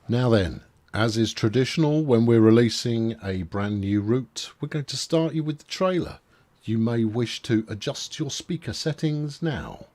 Now then, as is traditional when we're releasing a brand new route, we're going to start you with the trailer. You may wish to adjust your speaker settings now.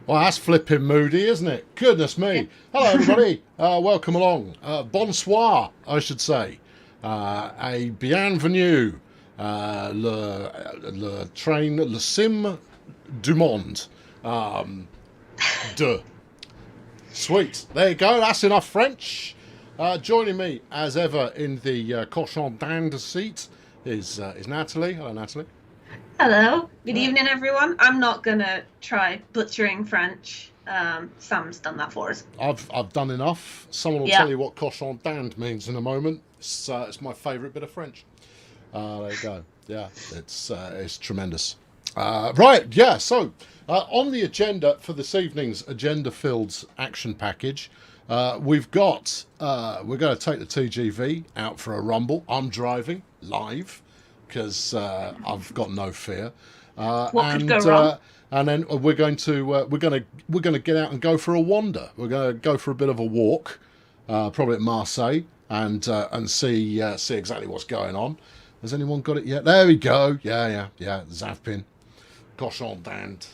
Well, that's flipping moody, isn't it? Goodness me. Hello, everybody. Welcome along. Bonsoir, I should say. A bienvenue. Le train, le sim du monde. De. Sweet. There you go. That's enough French. Joining me, as ever, in the cochon d'Inde seat is Natalie. Hello, Natalie. Hello, good evening, everyone. I'm not gonna try butchering French. Sam's done that for us. I've done enough. Someone will tell you what cochon d'Inde means in a moment. It's my favourite bit of French. There you go. Yeah, it's tremendous. Right, yeah. So on the agenda for this evening's agenda-filled action package, we're going to take the TGV out for a rumble. I'm driving live because I've got no fear. What could go wrong? And then we're going to get out and go for a wander. We're going to go for a bit of a walk, probably at Marseille, and see exactly what's going on. Has anyone got it yet? There we go. Yeah. Zavpin, cochon d'Inde.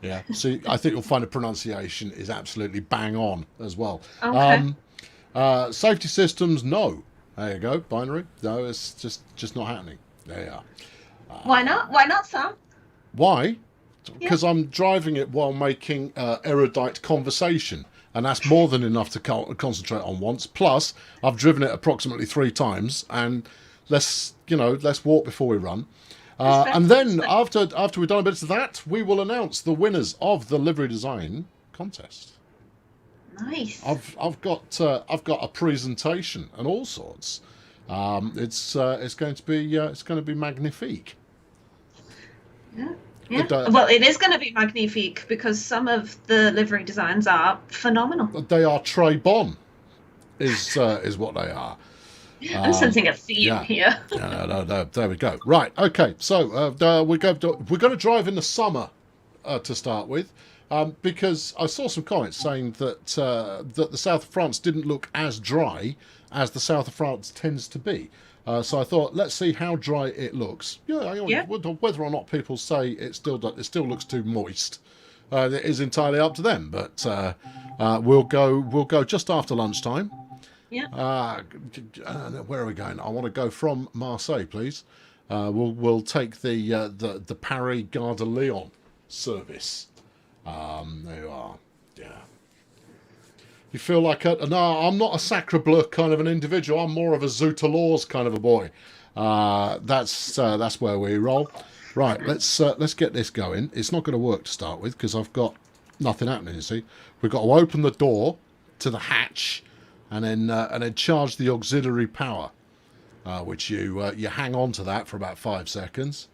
Yeah. See, I think you'll find the pronunciation is absolutely bang on as well. Okay. Safety systems, no. There you go. Binary. No, it's just not happening. There you are. Why not? Why not, Sam? Why? Because I'm driving it while making erudite conversation, and that's more than enough to concentrate on once. Plus, I've driven it approximately 3 times, and let's walk before we run. And then after we've done a bit of that, we will announce the winners of the livery design contest. Nice. I've got a presentation and all sorts. It's going to be magnifique. Yeah. Well, it is going to be magnifique because some of the livery designs are phenomenal. They are très bon, is what they are. I'm sensing a theme here. No, there we go. Right, okay. So we're going to drive in the summer to start with, because I saw some comments saying that the south of France didn't look as dry as the south of France tends to be. So I thought, let's see how dry it looks. Whether or not people say it still looks too moist, it is entirely up to them. But we'll go just after lunchtime. Yeah. Where are we going? I want to go from Marseille, please. We'll take the Paris Gare de Lyon service. There you are. Yeah. You feel like no, I'm not a Sacre Bleu kind of an individual. I'm more of a Zoutalours kind of a boy. That's where we roll. Right, let's get this going. It's not going to work to start with because I've got nothing happening. You see, we've got to open the door to the hatch, and then charge the auxiliary power, which you hang on to that for about 5 seconds.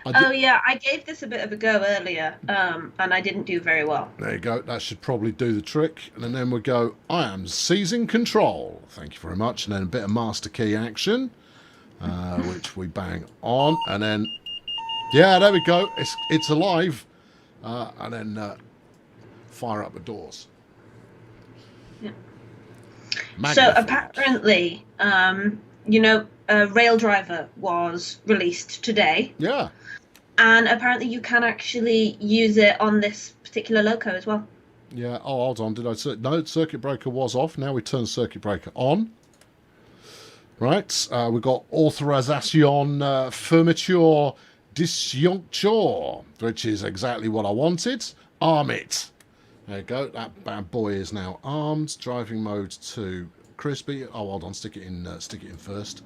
I gave this a bit of a go earlier, and I didn't do very well. There you go. That should probably do the trick. And then we go, I am seizing control. Thank you very much. And then a bit of master key action, which we bang on. And then, yeah, there we go. It's alive. And then fire up the doors. Yeah. Magnifique. So apparently, Rail Driver was released today. Yeah. And apparently you can actually use it on this particular loco as well. Yeah. Oh, hold on. Did I? No, circuit breaker was off. Now we turn circuit breaker on. Right. We've got authorization fermeture disjuncture, which is exactly what I wanted. Arm it. There you go. That bad boy is now armed. Driving mode to crispy. Oh, hold on. Stick it in first.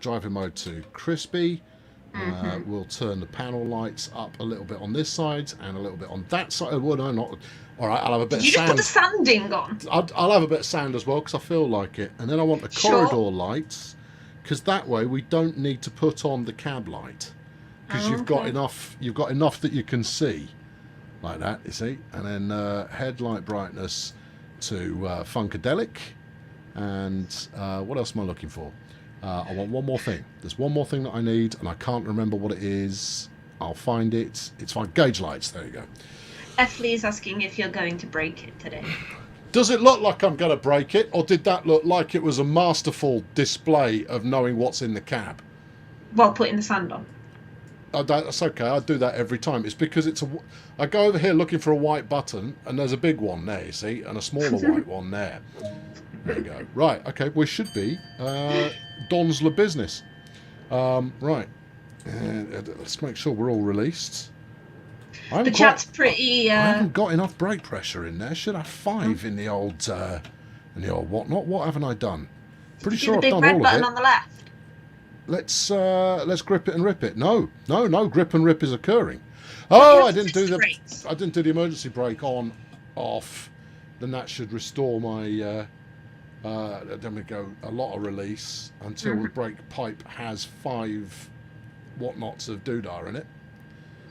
Driving mode to crispy. We'll turn the panel lights up a little bit on this side and a little bit on that side. Well, no, not. All right, I'll have a bit of Did you sand. just put the sanding on? I'll have a bit of sand as well because I feel like it. And then I want the corridor lights because that way we don't need to put on the cab light because you've got enough. You've got enough that you can see like that. You see, and then headlight brightness to Funkadelic. And what else am I looking for? I want one more thing. There's one more thing that I need, and I can't remember what it is. I'll find it. It's fine. Gauge lights. There you go. Effley is asking if you're going to break it today. Does it look like I'm going to break it, or did that look like it was a masterful display of knowing what's in the cab? While putting the sand on. That's okay. I do that every time. It's because I go over here looking for a white button, and there's a big one there, you see, and a smaller white one there. There you go. Right. Okay. We should be Don's La Business. Right. Let's make sure we're all released. The chat's pretty. I haven't got enough brake pressure in there. Should have 5 in the old whatnot. What haven't I done? Pretty sure I've done all of it. The big red button on the left. Let's grip it and rip it. No. Grip and rip is occurring. Oh, I didn't do the emergency brake on, off. Then that should restore my. Then we go a lot of release until the brake pipe has 5 whatnots of doodah in it.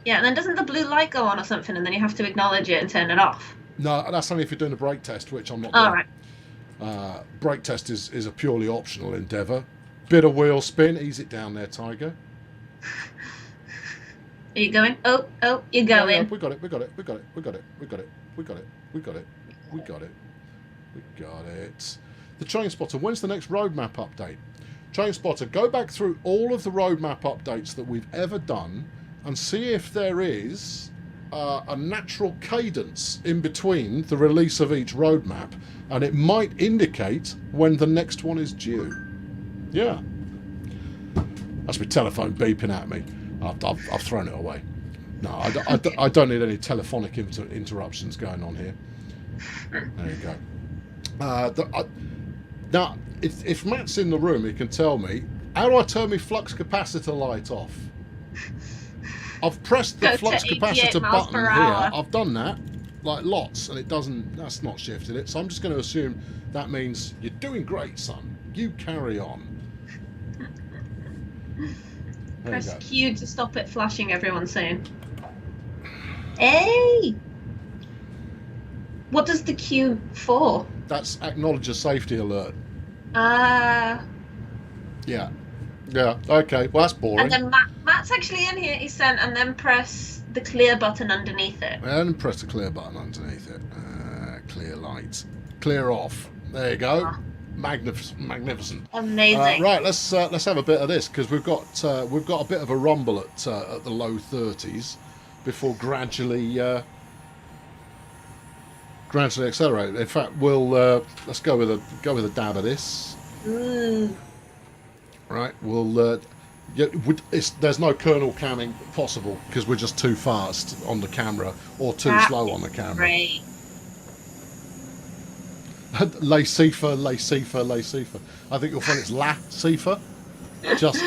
Yeah, and then doesn't the blue light go on or something, and then you have to acknowledge it and turn it off? No, that's only if you're doing a brake test, which I'm not doing. All right. Brake test is a purely optional endeavour. Bit of wheel spin, ease it down there, Tiger. Are you going? Oh, you're going. Yeah, we got it. We got it. The Train Spotter, when's the next roadmap update? Train Spotter, go back through all of the roadmap updates that we've ever done and see if there is a natural cadence in between the release of each roadmap, and it might indicate when the next one is due. Yeah. That's my telephone beeping at me. I've thrown it away. No, I don't need any telephonic interruptions going on here. There you go. Now, if Matt's in the room, he can tell me, how do I turn my flux capacitor light off? I've pressed the flux capacitor button here. I've done that, like lots, and that's not shifted it. So I'm just going to assume that means you're doing great, son. You carry on. Press Q to stop it flashing, everyone's saying. Hey! What does the Q for? That's acknowledge a safety alert. Yeah. Yeah, okay. Well, that's boring. And then Matt's actually in here, he said, and then press the clear button underneath it. And press the clear button underneath it. Clear light. Clear off. There you go. Magnificent. Amazing. Right, let's have a bit of this, because we've got a bit of a rumble at the low 30s before gradually accelerate. In fact, we'll let's go with a dab of this. Right, we'll there's no kernel camming possible because we're just too fast on the camera or too slow on the camera. Great. Lacifer. I think you'll find it's Lacifer. Just.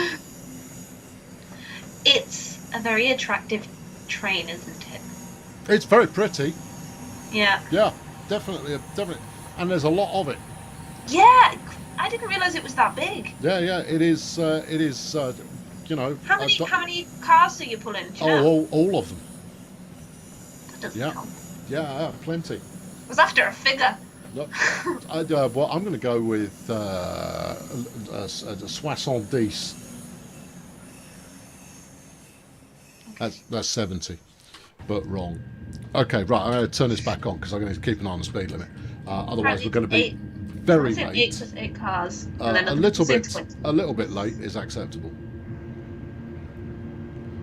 It's a very attractive train, isn't it? It's very pretty. Yeah. Yeah, definitely, and there's a lot of it. Yeah, I didn't realise it was that big. Yeah, it is. You know. How many cars are you pulling? Do you know? All of them. That doesn't count. Yeah, plenty. I was after a figure. Look, well, I'm going to go with a 70. That's 70, but wrong. Okay, right. I'm going to turn this back on because I'm going to keep an eye on the speed limit. Otherwise, we're going to be very late. 8 cars. And then a little bit late is acceptable.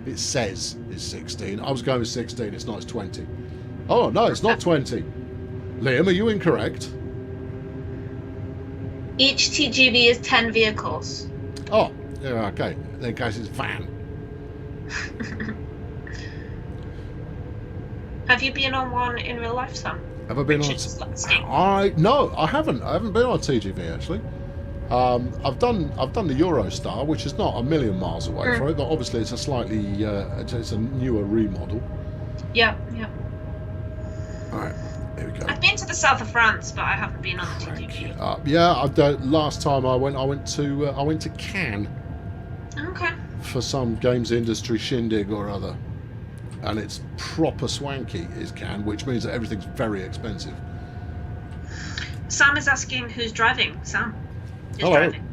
It says it's 16. I was going with 16. It's not. It's 20. Oh no, it's not 20. Liam, are you incorrect? Each TGV is 10 vehicles. Oh, yeah, okay. In case it's van. Have you been on one in real life, Sam? Have I been on? No, I haven't. I haven't been on a TGV actually. I've done the Eurostar, which is not a million miles away from it, but obviously it's a slightly it's a newer remodel. Yeah. All right, here we go. I've been to the south of France, but I haven't been on the TGV. Yeah, last time I went to Cannes. Okay. For some games industry shindig or other, and it's proper swanky is Cannes, which means that everything's very expensive. Sam is asking who's driving. Sam is Hello. driving.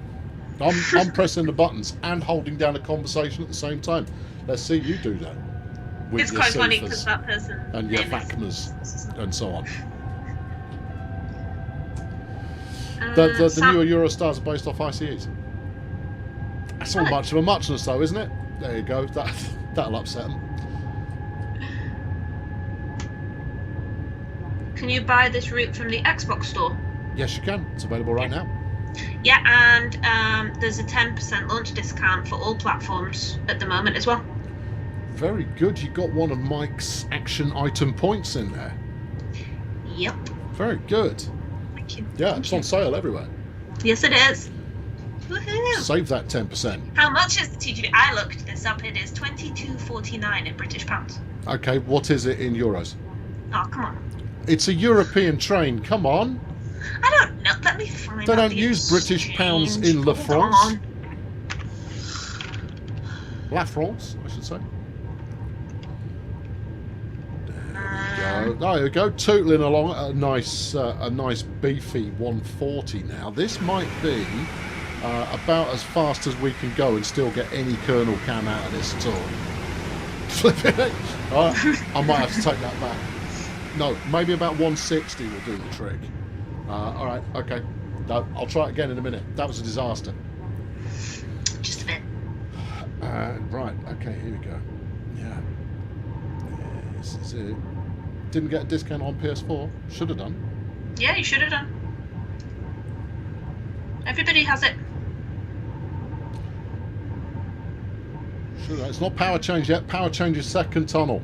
I'm pressing the buttons and holding down a conversation at the same time. Let's see you do that. With It's your quite funny sofas because that person and your FACMAs and so on. The newer Eurostars are based off ICEs. That's all much of a muchness, though, isn't it? There you go. That'll upset them. Can you buy this route from the Xbox store? Yes, you can. It's available right now. Yeah, and there's a 10% launch discount for all platforms at the moment as well. Very good. You got one of Mike's action item points in there. Yep. Very good. Thank you. Yeah, it's on sale everywhere. Yes, it is. Woohoo! Save that 10%. How much is the TGV? I looked this up. It is £22.49 in British pounds. Okay, what is it in euros? Oh, come on. It's a European train. Come on. I don't know. Let me find out. They don't use British pounds in La France. La France, I should say. There we go. Tootling along at a nice beefy 140 now. This might be about as fast as we can go and still get any kernel cam out of this at all. Flipping it. I might have to take that back. No, maybe about 160 will do the trick. All right, okay. No, I'll try it again in a minute. That was a disaster. Just a bit. Right, okay, here we go. Yeah. This is it. Didn't get a discount on PS4. Should have done. Yeah, you should have done. Everybody has it. Should have. It's not power change yet. Power change is second tunnel.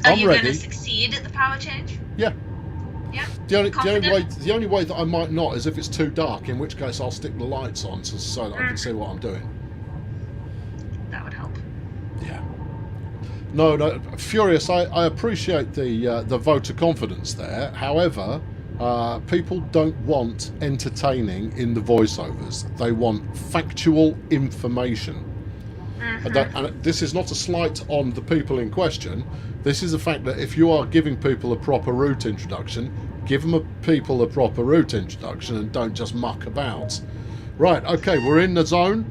Are I'm you ready. going to succeed at the power change? Yeah. Yeah. The only way that I might not is if it's too dark, in which case I'll stick the lights on so that I can see what I'm doing. That would help. Yeah. No, Furious, I appreciate the vote of confidence there. However, people don't want entertaining in the voiceovers. They want factual information. And this is not a slight on the people in question. This is the fact that if you are giving people a proper route introduction, give people a proper route introduction and don't just muck about. Right, okay, we're in the zone.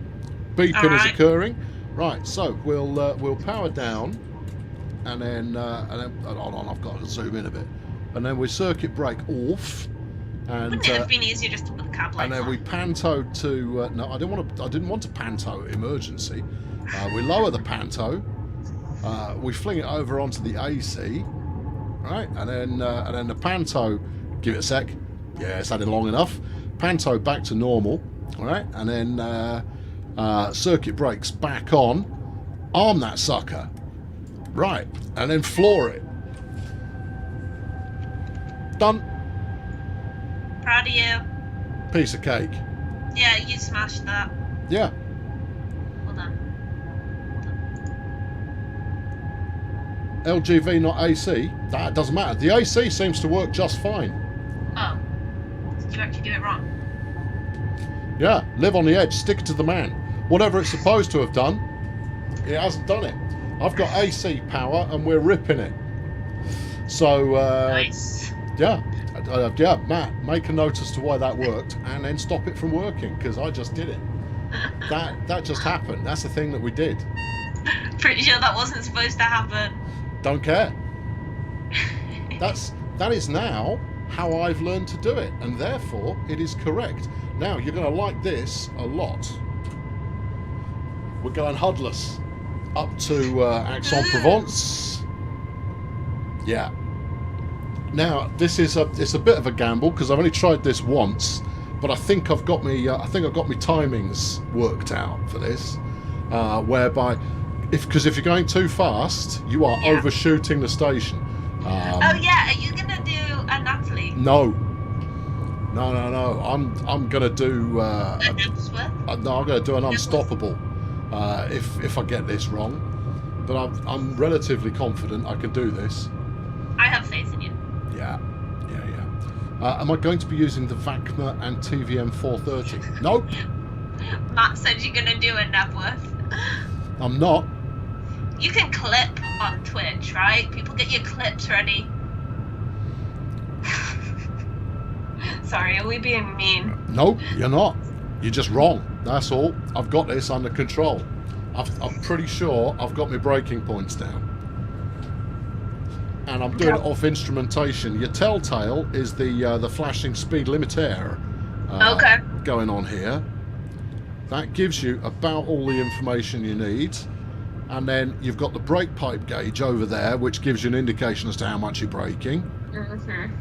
Beeping is occurring. Right, so we'll power down, and then hold on, I've got to zoom in a bit, and then we circuit brake off, and wouldn't it have been easier just to put the cab lights on? and then we panto to no, I didn't want to panto emergency. We lower the panto, we fling it over onto the AC, right, and then the panto, give it a sec, yeah, it's had it long enough. Panto back to normal, all right, and then circuit brakes back on, arm that sucker, right, and then floor it. Done. Proud of you. Piece of cake. Yeah, you smashed that. Yeah. Well done. LGV, not AC. That doesn't matter. The AC seems to work just fine. Oh. Did you actually do it wrong? Yeah, live on the edge, stick it to the man. Whatever it's supposed to have done, it hasn't done it. I've got AC power and we're ripping it. So, Nice. yeah, Matt, make a note as to why that worked and then stop it from working, because I just did it. That just happened. That's the thing that we did. Pretty sure that wasn't supposed to happen. Don't care. That is now how I've learned to do it, and therefore it is correct. Now you're going to like this a lot. We're going Hudless up to Aix-en-Provence. Yeah. Now it's a bit of a gamble because I've only tried this once, but I think I've got me timings worked out for this, whereby because if you're going too fast, you are overshooting the station. Oh yeah, are you gonna do a Natalie? No. I'm gonna do An Ebsworth? no. I'm gonna do an unstoppable. If I get this wrong, but I'm relatively confident I can do this. I have faith in you. Yeah. Am I going to be using the VACMA and TVM 430? Nope. Matt said you're gonna do a Nebworth. I'm not. You can clip on Twitch, right? People get your clips ready. Sorry, are we being mean? Nope, you're not. You're just wrong. That's all. I've got this under control. I'm pretty sure I've got my braking points down. And I'm doing it off instrumentation. Your telltale is the flashing speed limiter going on here. That gives you about all the information you need. And then you've got the brake pipe gauge over there, which gives you an indication as to how much you're braking. Mm-hmm.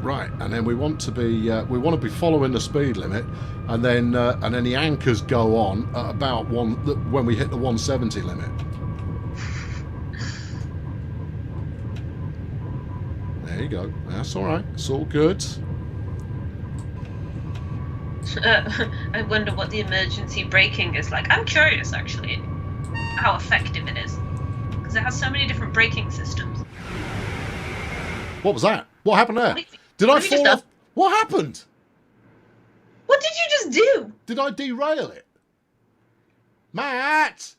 Right, and then we want to be following the speed limit, and then the anchors go on at about when we hit the 170 limit. There you go. That's all right. It's all good. I wonder what the emergency braking is like. I'm curious, actually, how effective it is, because it has so many different braking systems. What was that? What happened there? Did I fall off? What happened? What did you just do? Did I derail it? Matt,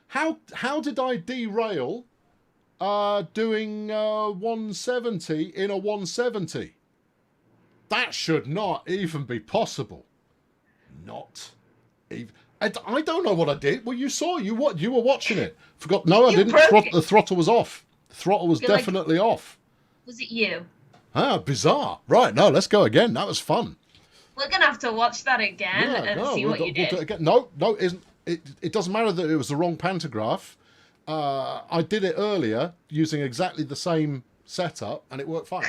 how did I derail doing 170 in a 170? That should not even be possible. Not even. I don't know what I did. Well, you saw. You were watching it. Forgot. No, I didn't. The throttle was off. The throttle was definitely off. Was it you? Ah, bizarre. Right, no, let's go again. That was fun. We're going to have to watch that again and see what you did. Do it again. No, it doesn't matter that it was the wrong pantograph. I did it earlier using exactly the same setup, and it worked fine.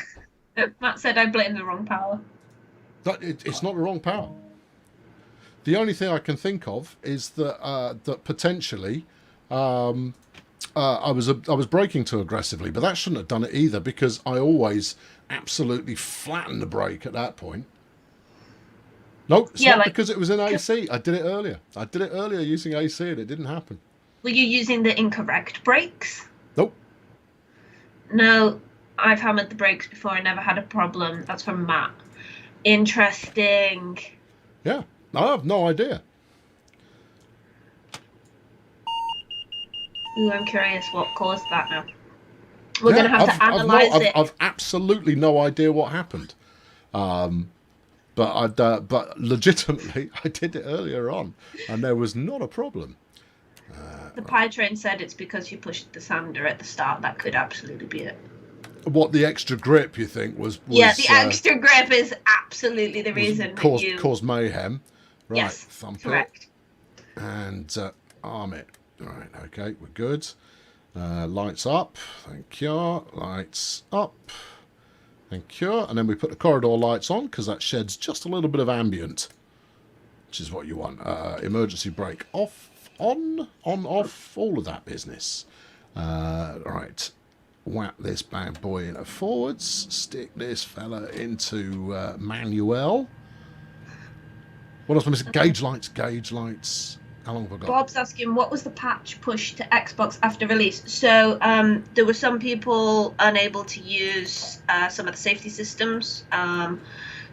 Matt said I blamed the wrong power. It's not the wrong power. The only thing I can think of is that potentially I was braking too aggressively, but that shouldn't have done it either, because I always absolutely flattened the brake at that point. Nope, it's not because it was in AC. I did it earlier. Using AC, and it didn't happen. Were you using the incorrect brakes? Nope. No, I've hammered the brakes before. I never had a problem. That's from Matt. Interesting. Yeah, I have no idea. Ooh, I'm curious what caused that now. We're going to have to analyse it. I've absolutely no idea what happened. But legitimately, I did it earlier on, and there was not a problem. The pie train said it's because you pushed the sander at the start. That could absolutely be it. What, the extra grip, you think, was yeah, the extra grip is absolutely the reason caused mayhem. Right, yes, thump correct. it. And arm it. Right, okay, we're good. Lights up. Thank you. Lights up. Thank you. And then we put the corridor lights on, because that sheds just a little bit of ambient, which is what you want. Emergency brake off. On, off, all of that business. Right, whack this bad boy into forwards, stick this fella into manual. What else am I missing? Gauge lights. How long have I got? Bob's asking, what was the patch push to Xbox after release? So there were some people unable to use some of the safety systems, so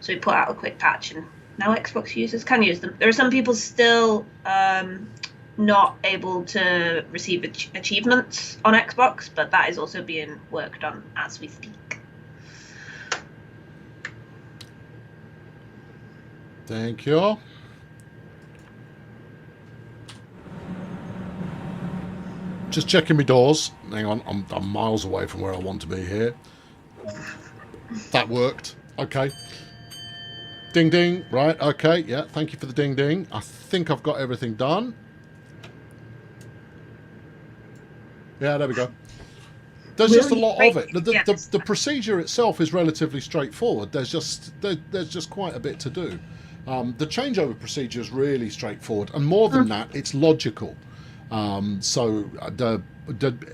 we put out a quick patch, and now Xbox users can use them. There are some people still not able to receive achievements on Xbox, but that is also being worked on as we speak. Thank you. Just checking my doors. Hang on, I'm miles away from where I want to be here. That worked. Okay. Ding ding. Right, okay, yeah, thank you for the ding ding. I think I've got everything done. Yeah, there we go. There's just a lot of it. Yes. The procedure itself is relatively straightforward. There's just quite a bit to do. The changeover procedure is really straightforward, and more than that, it's logical.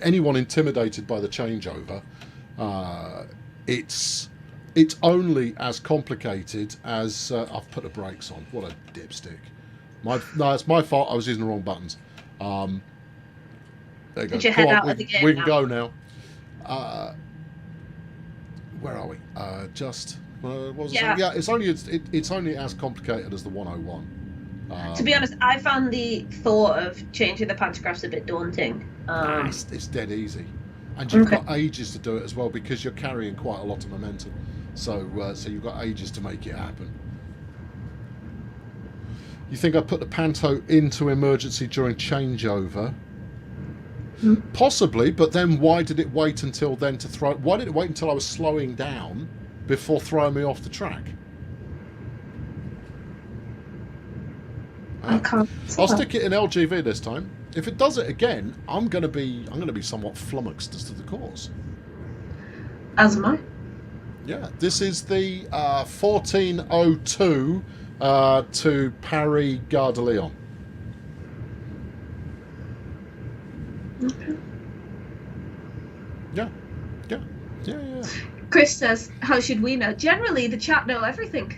Anyone intimidated by the changeover, it's only as complicated as I've put the brakes on. What a dipstick! No, it's my fault. I was using the wrong buttons. There you go. Put your head out of the game we can now. go now. Where are we? What was it? Yeah, it's only as complicated as the 101. To be honest, I found the thought of changing the pantographs a bit daunting. It's dead easy, and you've got ages to do it as well because you're carrying quite a lot of momentum. So you've got ages to make it happen. You think I put the panto into emergency during changeover? Possibly, but then why did it wait until then to throw? Why did it wait until I was slowing down before throwing me off the track? I can't. I'll stick it in LGV this time. If it does it again, I'm going to be somewhat flummoxed as to the cause. As am I. Yeah, this is the 1402 to Paris Gare de Lyon. Okay. Yeah. Chris says, "How should we know?" Generally, the chat know everything.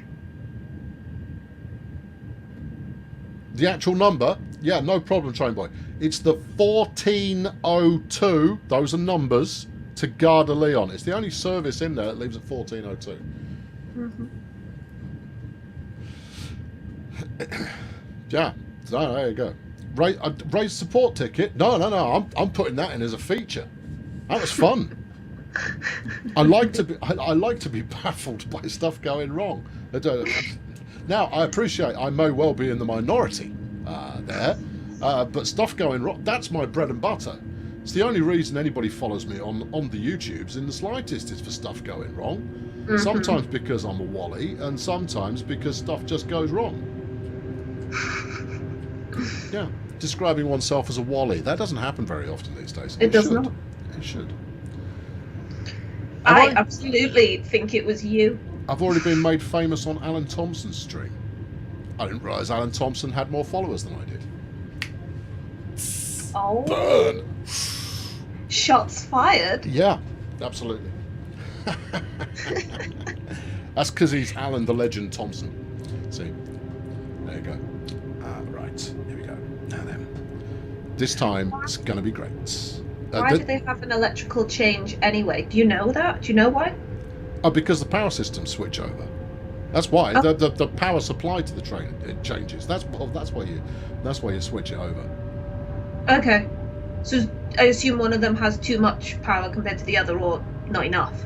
The actual number, yeah, no problem, Train Boy. It's the 1402. Those are numbers to Gare de Lyon. It's the only service in there that leaves at 1402. Yeah, so there you go. Raise support ticket. No. I'm putting that in as a feature. That was fun. I like to be baffled by stuff going wrong. Now I appreciate I may well be in the minority there, but stuff going wrong, that's my bread and butter. It's the only reason anybody follows me on the YouTubes in the slightest is for stuff going wrong. Sometimes because I'm a wally, and sometimes because stuff just goes wrong. Yeah, describing oneself as a wally, that doesn't happen very often these days. It does not. It should. I absolutely think it was you. I've already been made famous on Alan Thompson's stream. I didn't realise Alan Thompson had more followers than I did. Oh. Burn. Shots fired. Yeah, absolutely. That's because he's Alan the Legend Thompson. See, there you go. Right, here we go. Now then, this time it's going to be great. Why do they have an electrical change anyway? Do you know that? Do you know why? Oh, because the power systems switch over. That's why the power supply to the train it changes. That's why you switch it over. Okay, so I assume one of them has too much power compared to the other, or not enough.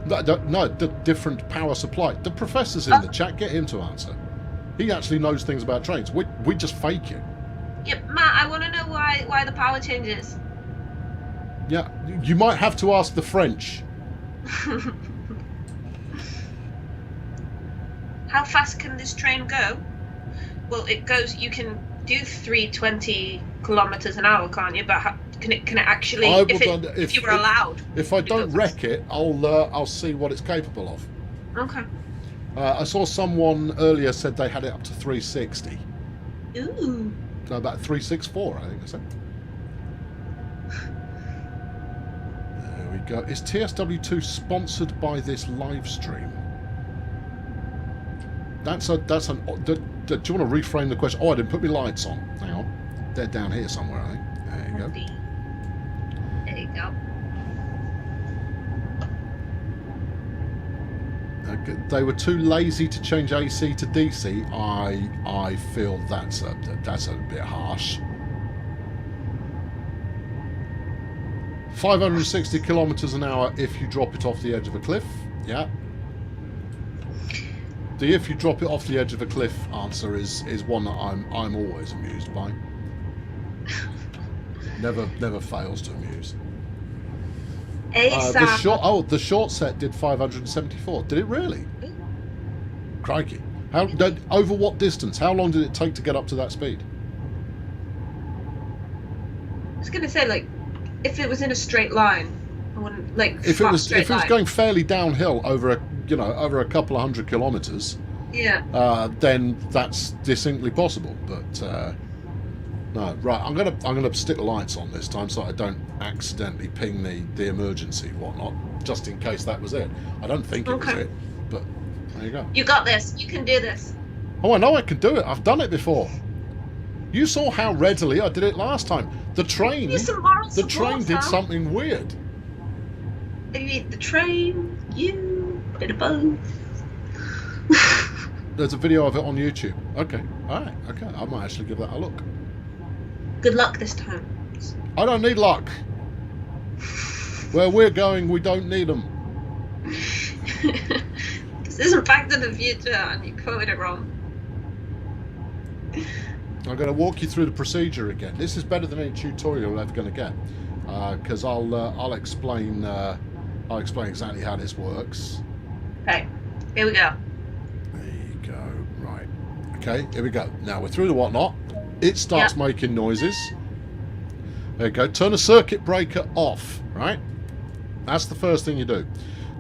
No, the different power supply. The professor's in the chat. Get him to answer. He actually knows things about trains. We just fake it. Yep, Matt. I want to know why the power changes. Yeah, you might have to ask the French. How fast can this train go? Well, it goes. You can do 320 kilometers an hour, can't you? But can it actually? If you were allowed. If I don't wreck it, I'll see what it's capable of. Okay. I saw someone earlier said they had it up to 360. Ooh. No, about 364, I think I said. There we go. Is TSW2 sponsored by this live stream? Do you want to reframe the question? Oh, I didn't put my lights on. Hang on. They're down here somewhere, I think. There you go. There you go. They were too lazy to change AC to DC. I feel that's a bit harsh. 560 kilometers an hour if you drop it off the edge of a cliff. Yeah. The if you drop it off the edge of a cliff answer is one that I'm always amused by. Never fails to amuse. The short set did 574. Did it really? Crikey! Over what distance? How long did it take to get up to that speed? I was gonna say, like, if it was in a straight line, like if it was line. going fairly downhill over a couple of 100 kilometres, Yeah. then that's distinctly possible. But no, right. I'm gonna stick the lights on this time so I don't accidentally ping the emergency whatnot, just in case that was it. I don't think it was it, but there you go. You got this. You can do this. Oh, I know I can do it. I've done it before. You saw how readily I did it last time. The train did something weird. The train, you, bit of both. There's a video of it on YouTube. Okay, all right, okay. I might actually give that a look. Good luck this time. I don't need luck. Where we're going, we don't need them. This isn't Back to the Future, and you quoted it wrong. I'm going to walk you through the procedure again. This is better than any tutorial you're ever going to get, because I'll explain exactly how this works. Okay, here we go. There you go. Right. Okay, here we go. Now we're through the whatnot. It starts making noises. There you go. Turn the circuit breaker off. Right. That's the first thing you do.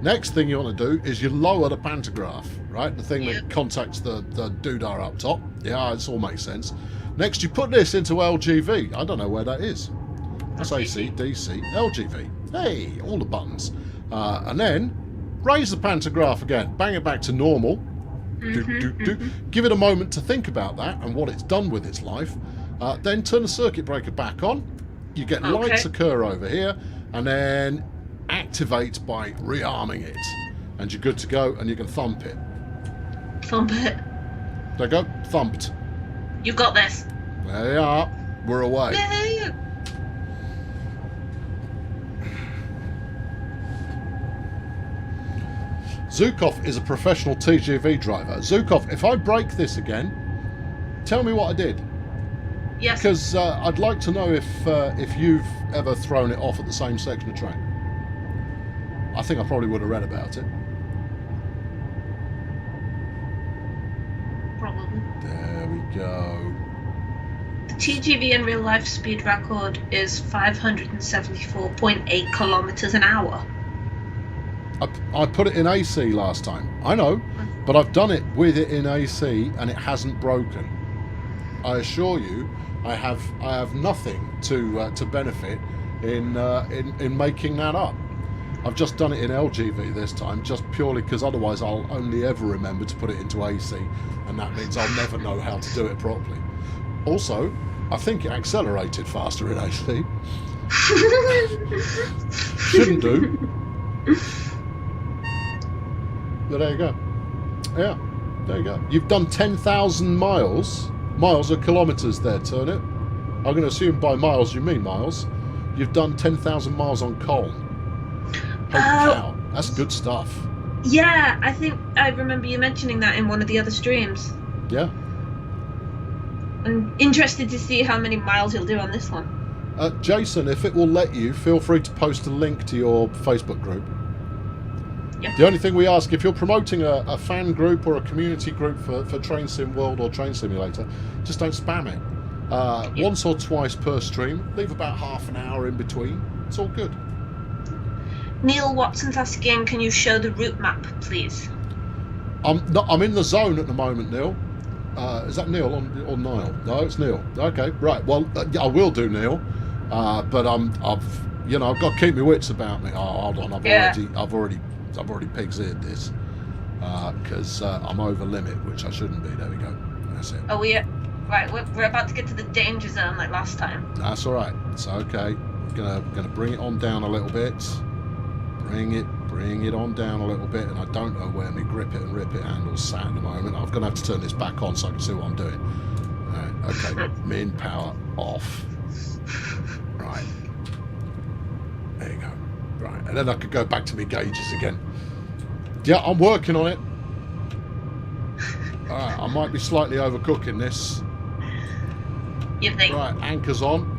Next thing you want to do is you lower the pantograph. Right, the thing that contacts the doodah up top. Yeah, it all makes sense. Next, you put this into LGV. I don't know where that is. That's AC, DC, LGV. Hey, all the buttons. And then raise the pantograph again. Bang it back to normal. Give it a moment to think about that and what it's done with its life. Then turn the circuit breaker back on. You get lights occur over here, and then activate by rearming it. And you're good to go, and you can thump it. Thump it. There you go. Thumped. You got this. There you are. We're away. Yay. Zukov is a professional TGV driver. Zukov, if I break this again, tell me what I did. Yes. Because I'd like to know if you've ever thrown it off at the same section of train. I think I probably would have read about it. Probably. There we go. The TGV in real life speed record is 574.8 kilometers an hour. I put it in AC last time. I know, but I've done it with it in AC and it hasn't broken. I assure you, I have nothing to benefit in making that up. I've just done it in LGV this time, just purely because otherwise I'll only ever remember to put it into AC, and that means I'll never know how to do it properly. Also, I think it accelerated faster in AC. Shouldn't do. But there you go. Yeah, there you go. You've done 10,000 miles. Miles are kilometres there, Turnip. I'm going to assume by miles you mean miles. You've done 10,000 miles on coal. Holy cow. That's good stuff. Yeah, I think I remember you mentioning that in one of the other streams. Yeah. I'm interested to see how many miles you'll do on this one. Jason, if it will let you, feel free to post a link to your Facebook group. Yep. The only thing we ask, if you're promoting a fan group or a community group for Train Sim World or Train Simulator, just don't spam it. Once or twice per stream, leave about half an hour in between. It's all good. Neil Watson's asking, can you show the route map, please? I'm in the zone at the moment, Neil. Is that Neil or Niall? No, it's Neil. Okay, right. Well, I will do Neil, but I've got to keep my wits about me. Oh, hold on, I've already pig's eared this because I'm over limit, which I shouldn't be. There we go. That's it. Oh, right. We're about to get to the danger zone like last time. That's all right. It's okay. I'm gonna bring it on down a little bit. Bring it on down a little bit, and I don't know where my grip it and rip it handle's sat at the moment. I'm gonna have to turn this back on so I can see what I'm doing. Right, okay, min power off. Right, there you go. Right, and then I could go back to my gauges again. Yeah, I'm working on it. All right, I might be slightly overcooking this. You think? Right, anchor's on.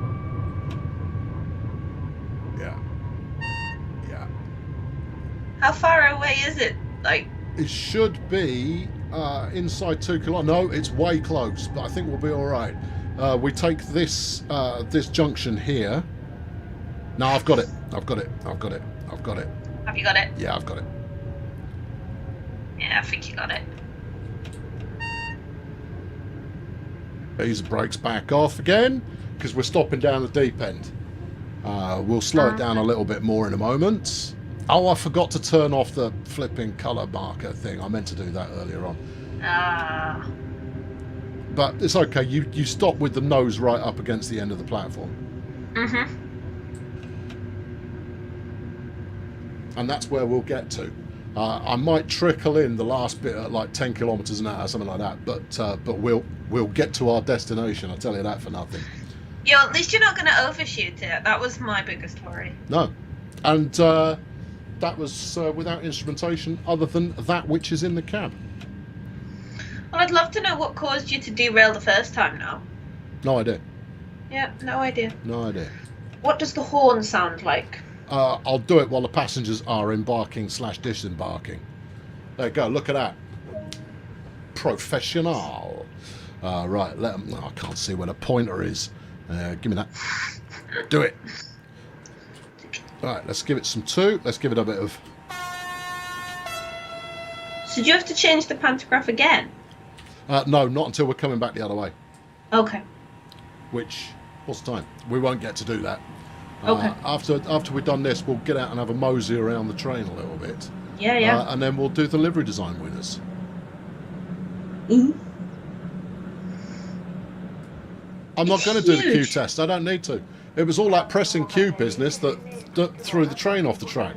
How far away is it? Like, it should be inside 2 kilometers. No, it's way close, but I think we'll be all right. We take this junction here. No, I've got it. I've got it. Have you got it? Yeah, I've got it. Yeah, I think you got it. Ease the brakes back off again, because we're stopping down the deep end. We'll slow it down a little bit more in a moment. Oh, I forgot to turn off the flipping colour marker thing. I meant to do that earlier on. But it's okay. You stop with the nose right up against the end of the platform. Mm-hmm. And that's where we'll get to. I might trickle in the last bit at like 10 kilometres an hour, something like that. But we'll get to our destination. I'll tell you that for nothing. Yeah, at least you're not going to overshoot it. That was my biggest worry. No. And that was without instrumentation other than that which is in the cab. Well, I'd love to know what caused you to derail the first time now. No idea. Yeah, no idea. No idea. What does the horn sound like? I'll do it while the passengers are embarking/disembarking. There you go. Look at that. Professional. Right. Let them. I can't see where the pointer is. Give me that. Do it. All right. Let's give it some two. Let's give it a bit of. So do you have to change the pantograph again? No, not until we're coming back the other way. Okay. Which, what's the time? We won't get to do that. Okay. After we've done this, we'll get out and have a mosey around the train a little bit. Yeah, yeah. And then we'll do the livery design winners. Ooh. I'm not going to do the Q test. I don't need to. It was all that pressing Q business that threw the train off the track.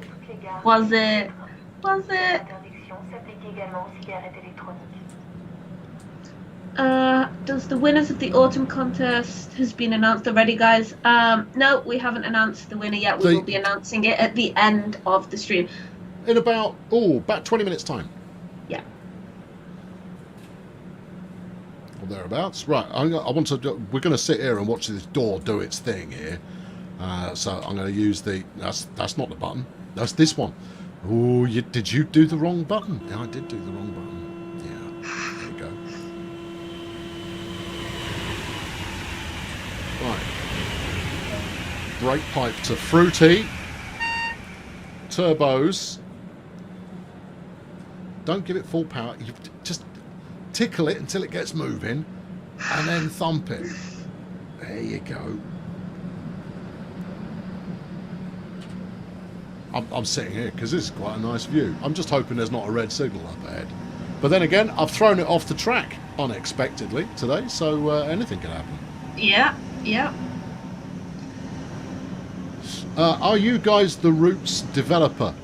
Was it? Was it? Does the winners of the autumn contest has been announced already, guys? No, we haven't announced the winner yet. We will be announcing it at the end of the stream. In about 20 minutes time. Yeah. Or thereabouts. Right. We're going to sit here and watch this door do its thing here. So I'm going to use that's not the button. That's this one. Oh, did you do the wrong button? Yeah, I did do the wrong button. Yeah. There you go. Right. Brake pipe to fruity. Turbos. Don't give it full power. You just tickle it until it gets moving and then thump it. There you go. I'm sitting here because this is quite a nice view. I'm just hoping there's not a red signal up ahead. But then again, I've thrown it off the track unexpectedly today, so anything can happen. Yeah, yeah. Are you guys the routes developer?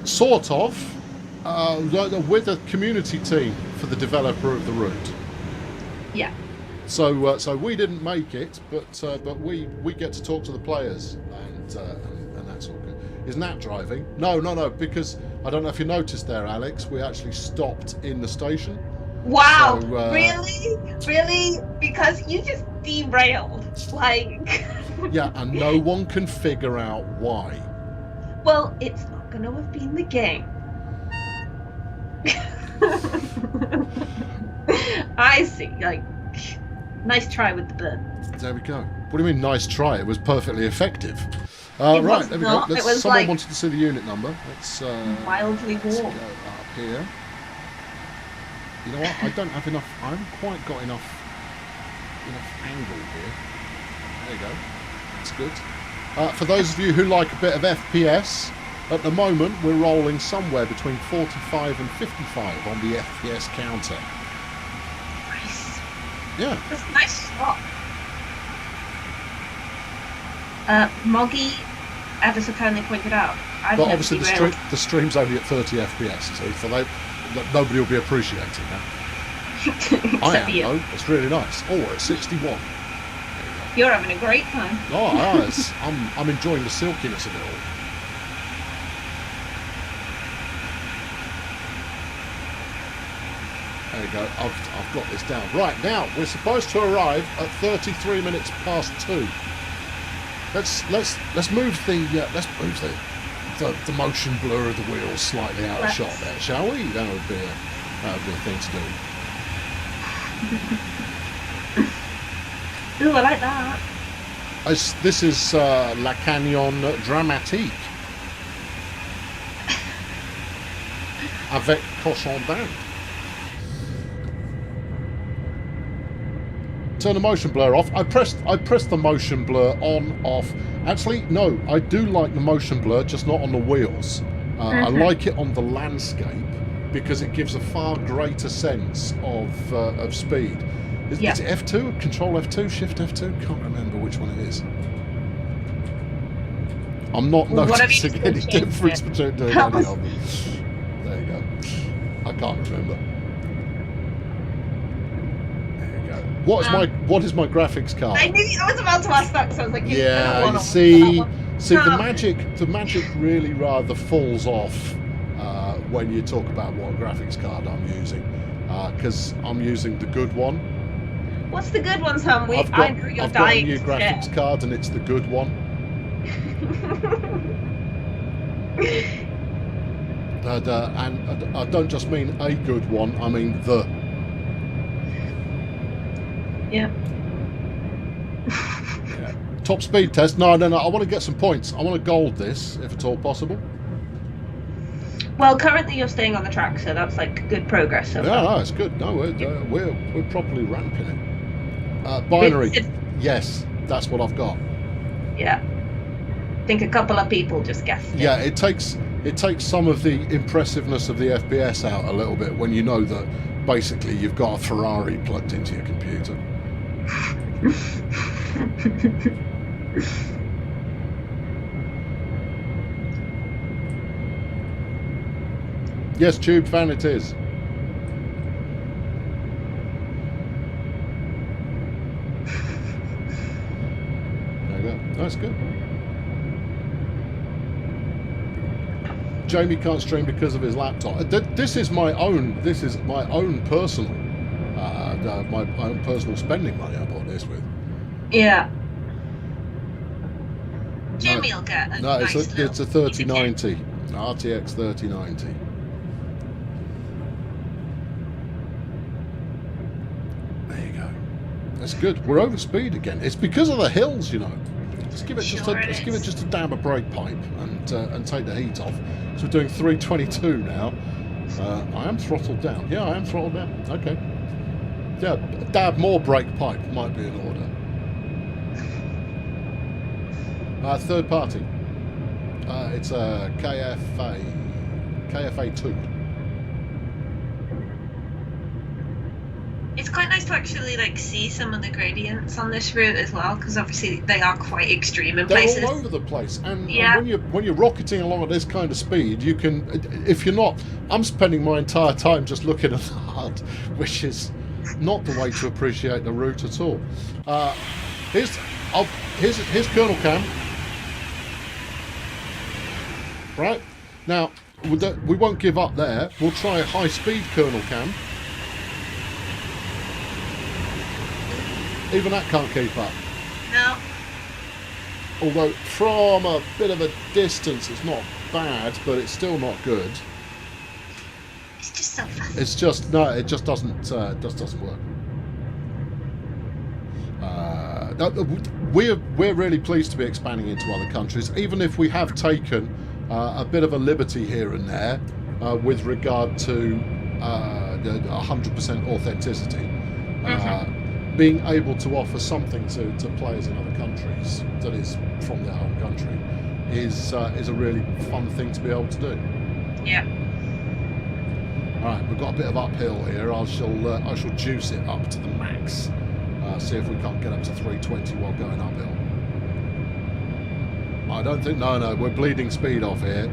Sort of. With a community team for the developer of the route. Yeah. So we didn't make it, but we get to talk to the players, and that's all good. Is Nat driving? No, because I don't know if you noticed there, Alex. We actually stopped in the station. Wow! So, Really? Because you just derailed, like. Yeah, and no one can figure out why. Well, it's not going to have been the game. I see. Like, nice try with the bird. There we go. What do you mean, nice try? It was perfectly effective. Right, there we not. go. It was Someone like wanted to see the unit number. Let's wildly let's warm. go up here. You know what? I don't have enough. I haven't quite got enough angle here. There you go. That's good. For those of you who like a bit of FPS, at the moment we're rolling somewhere between 45 and 55 on the FPS counter. Nice. Yeah. That's a nice spot. Moggy ever so kindly pointed out. But obviously the stream's only at 30 FPS, so nobody will be appreciating that. I am, though. It's really nice. Oh, we're at 61. You're having a great time. Oh, I'm enjoying the silkiness of it all. There you go. I've got this down. Right, now we're supposed to arrive at 33 minutes past 2. Let's move the motion blur of the wheels slightly out of shot there, shall we? That would be a thing to do. Ooh, I like that. This is La Canyon Dramatique. avec cochon d'Inde. Turn the motion blur off. I pressed the motion blur on, off. Actually, no, I do like the motion blur, just not on the wheels. I like it on the landscape because it gives a far greater sense of speed. Is it F2? Control F2? Shift F2? Can't remember which one it is. I'm not noticing any difference between doing any of them. There you go. I can't remember. There you go. What is my graphics card? I knew I was about to ask that, so I was like, yeah, see, the magic really rather falls off when you talk about what graphics card I'm using, because I'm using the good one. What's the good one, Sam? I've got a new graphics card, and it's the good one. And I don't just mean a good one, I mean the. Yeah. Top speed test. No, I want to get some points. I want to gold this, if at all possible. Well, currently you're staying on the track, so that's like good progress so far. No, it's good. No, we're properly ramping it. Binary. Yes, that's what I've got. Yeah. I think a couple of people just guessed. Yeah, it takes some of the impressiveness of the FPS out a little bit when you know that basically you've got a Ferrari plugged into your computer. Yes, tube fan it is. There you go. That's good. Jamie can't stream because of his laptop. This is my own personal, my own personal spending money. I bought this with. Yeah. Jamie will get a nice it's a 3090, RTX 3090. There you go. That's good. We're over speed again. It's because of the hills, you know. Let's give it just a dab of brake pipe and take the heat off. So we're doing 322 now. I am throttled down. Yeah, I am throttled down. Okay. Yeah, a dab more brake pipe might be in order. Third party. It's a KFA2. It's quite nice to actually see some of the gradients on this route as well, because obviously they are quite extreme in places. They're all over the place, and when you're rocketing along at this kind of speed, you can. If you're not, I'm spending my entire time just looking at the HUD, which is not the way to appreciate the route at all. Here's Colonel Cam. Right now, we won't give up there. We'll try a high-speed Colonel Cam. Even that can't keep up. No. Although from a bit of a distance, it's not bad, but it's still not good. It's just so fast. It's just no, it just doesn't work. We're really pleased to be expanding into other countries, even if we have taken a bit of a liberty here and there with regard to 100% authenticity. Being able to offer something to players in other countries that is from their home country is a really fun thing to be able to do. Yeah. All right, we've got a bit of uphill here. I shall juice it up to the max. See if we can't get up to 320 while going uphill. I don't think. No, we're bleeding speed off here.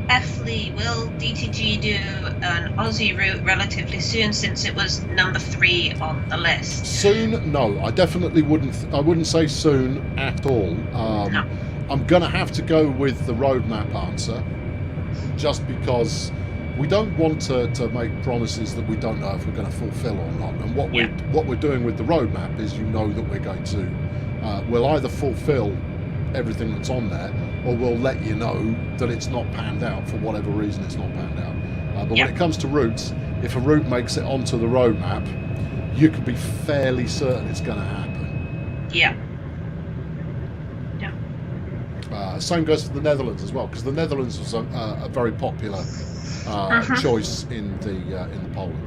F. Lee, will DTG do an Aussie route relatively soon, since it was number 3 on the list? Soon? No, I definitely wouldn't. I wouldn't say soon at all. No. I'm going to have to go with the roadmap answer, just because we don't want to make promises that we don't know if we're going to fulfil or not. And what we're doing with the roadmap is, you know, that we're going to we'll either fulfil everything that's on there, or we'll let you know that it's not panned out for whatever reason. It's not panned out. But when it comes to routes, if a route makes it onto the roadmap, you can be fairly certain it's going to happen. Yeah. Same goes for the Netherlands as well, because the Netherlands was a very popular choice in the polling.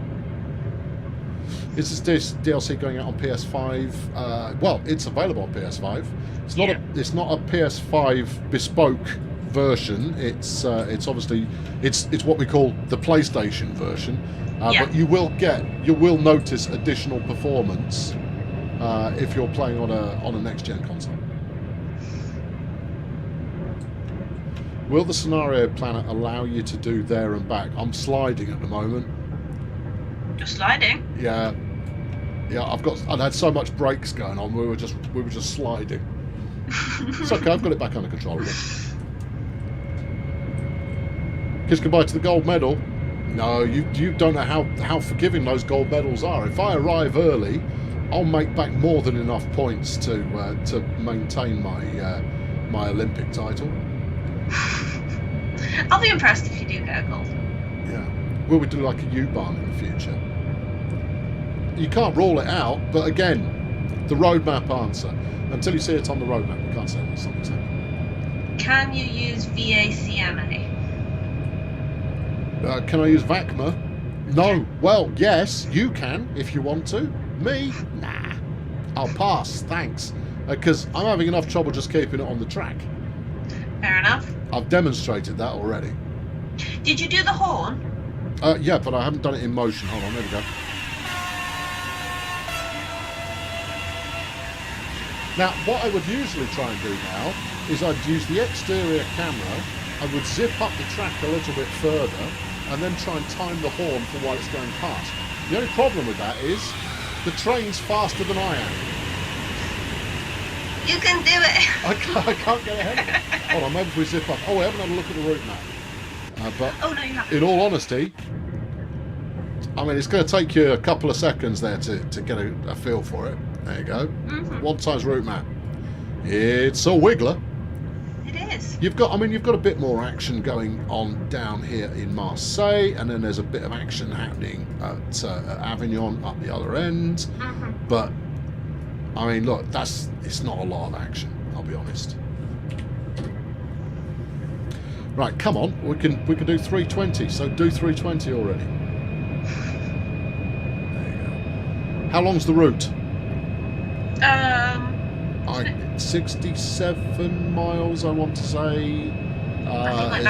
Is this DLC going out on PS5? Well, it's available on PS5. It's not a PS5 bespoke version. It's obviously it's what we call the PlayStation version. But you will notice additional performance if you're playing on a next gen console. Will the scenario planner allow you to do there and back? I'm sliding at the moment. You're sliding? Yeah. I'd had so much brakes going on. We were just sliding. It's okay. I've got it back under control again. Kiss goodbye to the gold medal. No, you don't know how forgiving those gold medals are. If I arrive early, I'll make back more than enough points to maintain my Olympic title. I'll be impressed if you do get a gold. Yeah. Will we do like a U-Bahn in the future? You can't rule it out, but again, the roadmap answer. Until you see it on the roadmap, you can't say what something's happening. Can you use VACMA? Can I use VACMA? No. Well, yes, you can if you want to. Me? Nah. I'll pass, thanks. Because I'm having enough trouble just keeping it on the track. Fair enough. I've demonstrated that already. Did you do the horn? Yeah, but I haven't done it in motion. Hold on, there we go. Now, what I would usually try and do now is I'd use the exterior camera, I would zip up the track a little bit further, and then try and time the horn for while it's going past. The only problem with that is the train's faster than I am. You can do it. I can't get ahead of it. Hold on, maybe if we zip up. Oh, we haven't had a look at the route map. But oh, no, you haven't. In all honesty, I mean, it's going to take you a couple of seconds there to get a feel for it. There you go. Mm-hmm. One times route map. It's a wiggler. It is. You've got a bit more action going on down here in Marseille, and then there's a bit of action happening at Avignon up the other end. Mm-hmm. But I mean, look, it's not a lot of action. I'll be honest. Right, come on, we can do 320. So do 320 already. There you go. How long's the route? 67 miles, I want to say.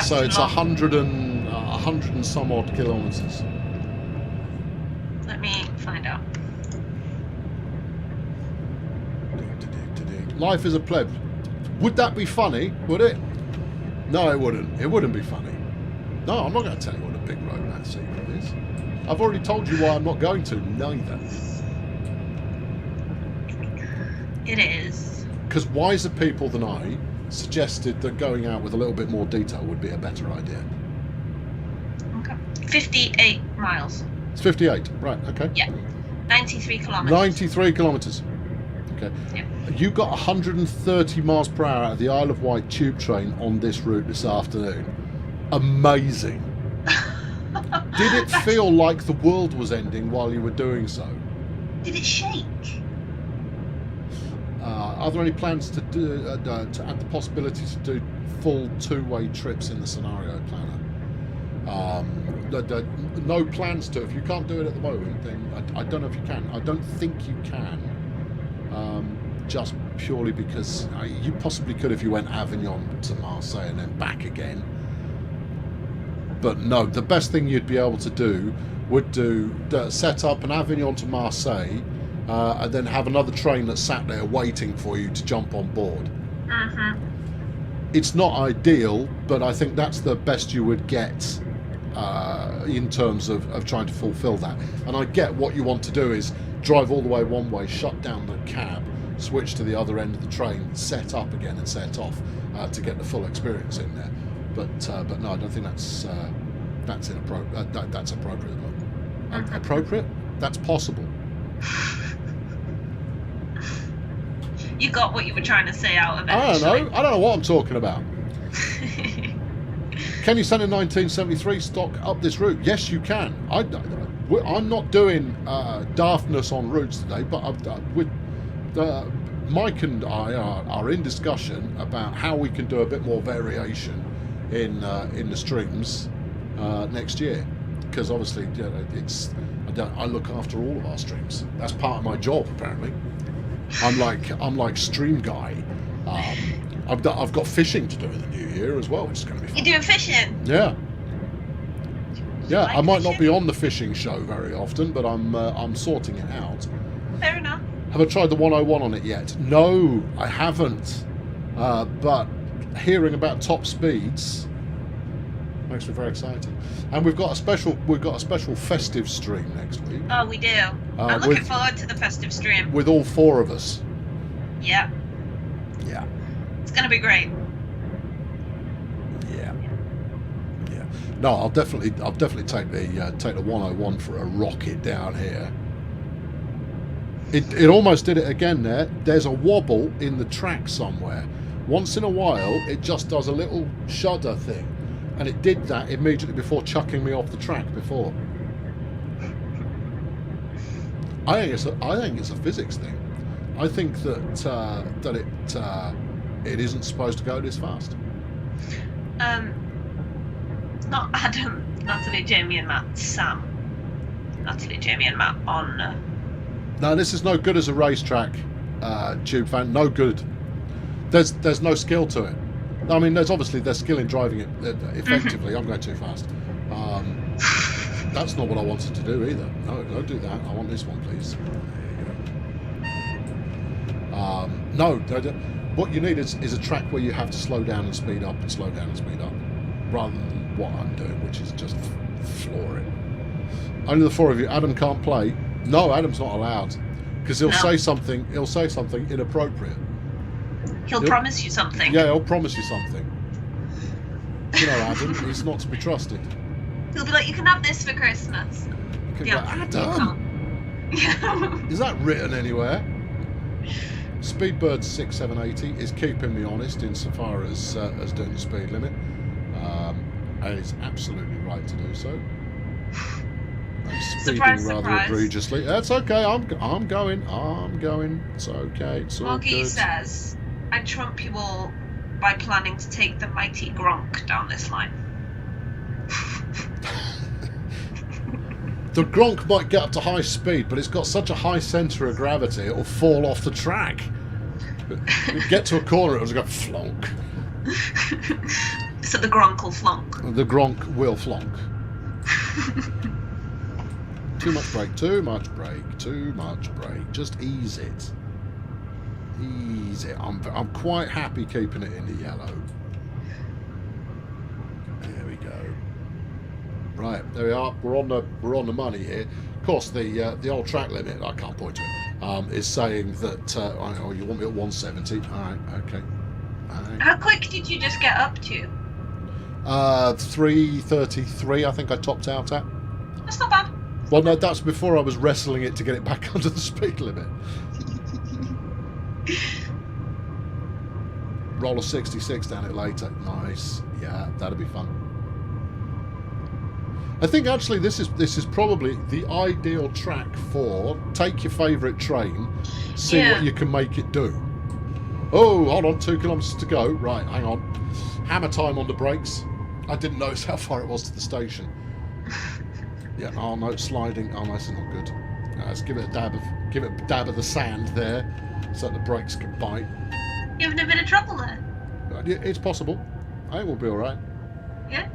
So it's 100 and some odd kilometres. Let me find out. Life is a pleb. Would that be funny? Would it? No, it wouldn't. It wouldn't be funny. No, I'm not going to tell you what a big roadmap secret is. I've already told you why I'm not going to. Neither. It is. Because wiser people than I suggested that going out with a little bit more detail would be a better idea. Okay. 58 miles. It's 58. Right, okay. Yeah. 93 kilometres. 93 kilometres. Okay. Yeah. You got 130 miles per hour out of the Isle of Wight tube train on this route this afternoon. Amazing. Did it feel like the world was ending while you were doing so? Did it shake? Are there any plans to add the possibility to do full two-way trips in the scenario planner? No plans to. If you can't do it at the moment, then I don't know if you can. I don't think you can. Just purely because you possibly could if you went Avignon to Marseille and then back again. But no, the best thing you'd be able to do would set up an Avignon to Marseille and then have another train that sat there waiting for you to jump on board. Mm-hmm. It's not ideal, but I think that's the best you would get in terms of trying to fulfill that. And I get what you want to do is drive all the way one way, shut down the cab, switch to the other end of the train, set up again and set off to get the full experience in there. But no, I don't think that's inappropriate. That's appropriate. Mm-hmm. Appropriate? That's possible. You got what you were trying to say out of it. I don't know what I'm talking about. Can you send a 1973 stock up this route? Yes, you can. I'm not doing daftness on routes today, but Mike and I are in discussion about how we can do a bit more variation in the streams next year, because obviously I look after all of our streams. That's part of my job apparently. I'm like stream guy. I've got fishing to do in the new year as well, which is going to be fun. You're doing fishing? Yeah. Yeah, like I might not fishing? be on the fishing show very often, but I'm sorting it out. Fair enough. Have I tried the 101 on it yet? No, I haven't. But hearing about top speeds makes me very excited. And we've got a special festive stream next week Oh, we do. I'm looking forward to the festive stream. with all four of us. Yeah, Yeah. it's going to be great. Yeah. Yeah. No, I'll definitely take the 101 for a rocket down here. It almost did it again there. There's a wobble in the track somewhere. Once in a while, it just does a little shudder thing. And it did that immediately before chucking me off the track before. I think it's a physics thing. I think that it isn't supposed to go this fast. It's not Adam, Natalie, Jamie, and Matt. Sam, Natalie, Jamie, and Matt on. No, this is no good as a racetrack, Tube fan. No good. There's no skill to it. I mean, there's skill in driving it effectively. I'm going too fast. That's not what I wanted to do either. No, don't do that. I want this one, please. There you go. What you need is a track where you have to slow down and speed up and slow down and speed up, rather than what I'm doing, which is just floor it. Only the four of you. Adam can't play. No, Adam's not allowed, because he'll say something. He'll say something inappropriate. He'll promise you something. Yeah, he'll promise you something. You know, Adam, he's not to be trusted. He'll be like, "You can have this for Christmas." You can Yeah, go, Adam, is that written anywhere? Speedbird 6780 is keeping me honest insofar as doing the speed limit, and it's absolutely right to do so. I'm speeding Surprise, rather surprise. egregiously. That's okay. I'm going. It's okay. It's all Moggy good. says, "I trump you all by planning to take the mighty Gronk down this line." The Gronk might get up to high speed, but it's got such a high centre of gravity, it'll fall off the track. You get to a corner, it'll just go flonk. So the Gronk will flonk. The Gronk will flonk. Too much brake, too much brake, too much brake. Just ease it. Ease it. I'm quite happy keeping it in the yellow. There we go. Right, there we are. We're on the money here. Of course, the old track limit, I can't point to it, is saying that oh, you want me at 170. All right, okay. All right. How quick did you just get up to? 333, I think I topped out at. That's not bad. Well, no, that's before I was wrestling it to get it back under the speed limit. Roll a 66 down it later. Nice. Yeah, that'll be fun. I think actually this is probably the ideal track for take your favourite train, see what you can make it do. Oh, hold on, 2 kilometres to go. Right, hang on. Hammer time on the brakes. I didn't notice how far it was to the station. Yeah, oh no, sliding. Oh no, this is not good. Let's give it a dab of the sand there, so that the brakes can bite. You're having a bit of trouble there. It's possible. I think we'll be all right. Yeah.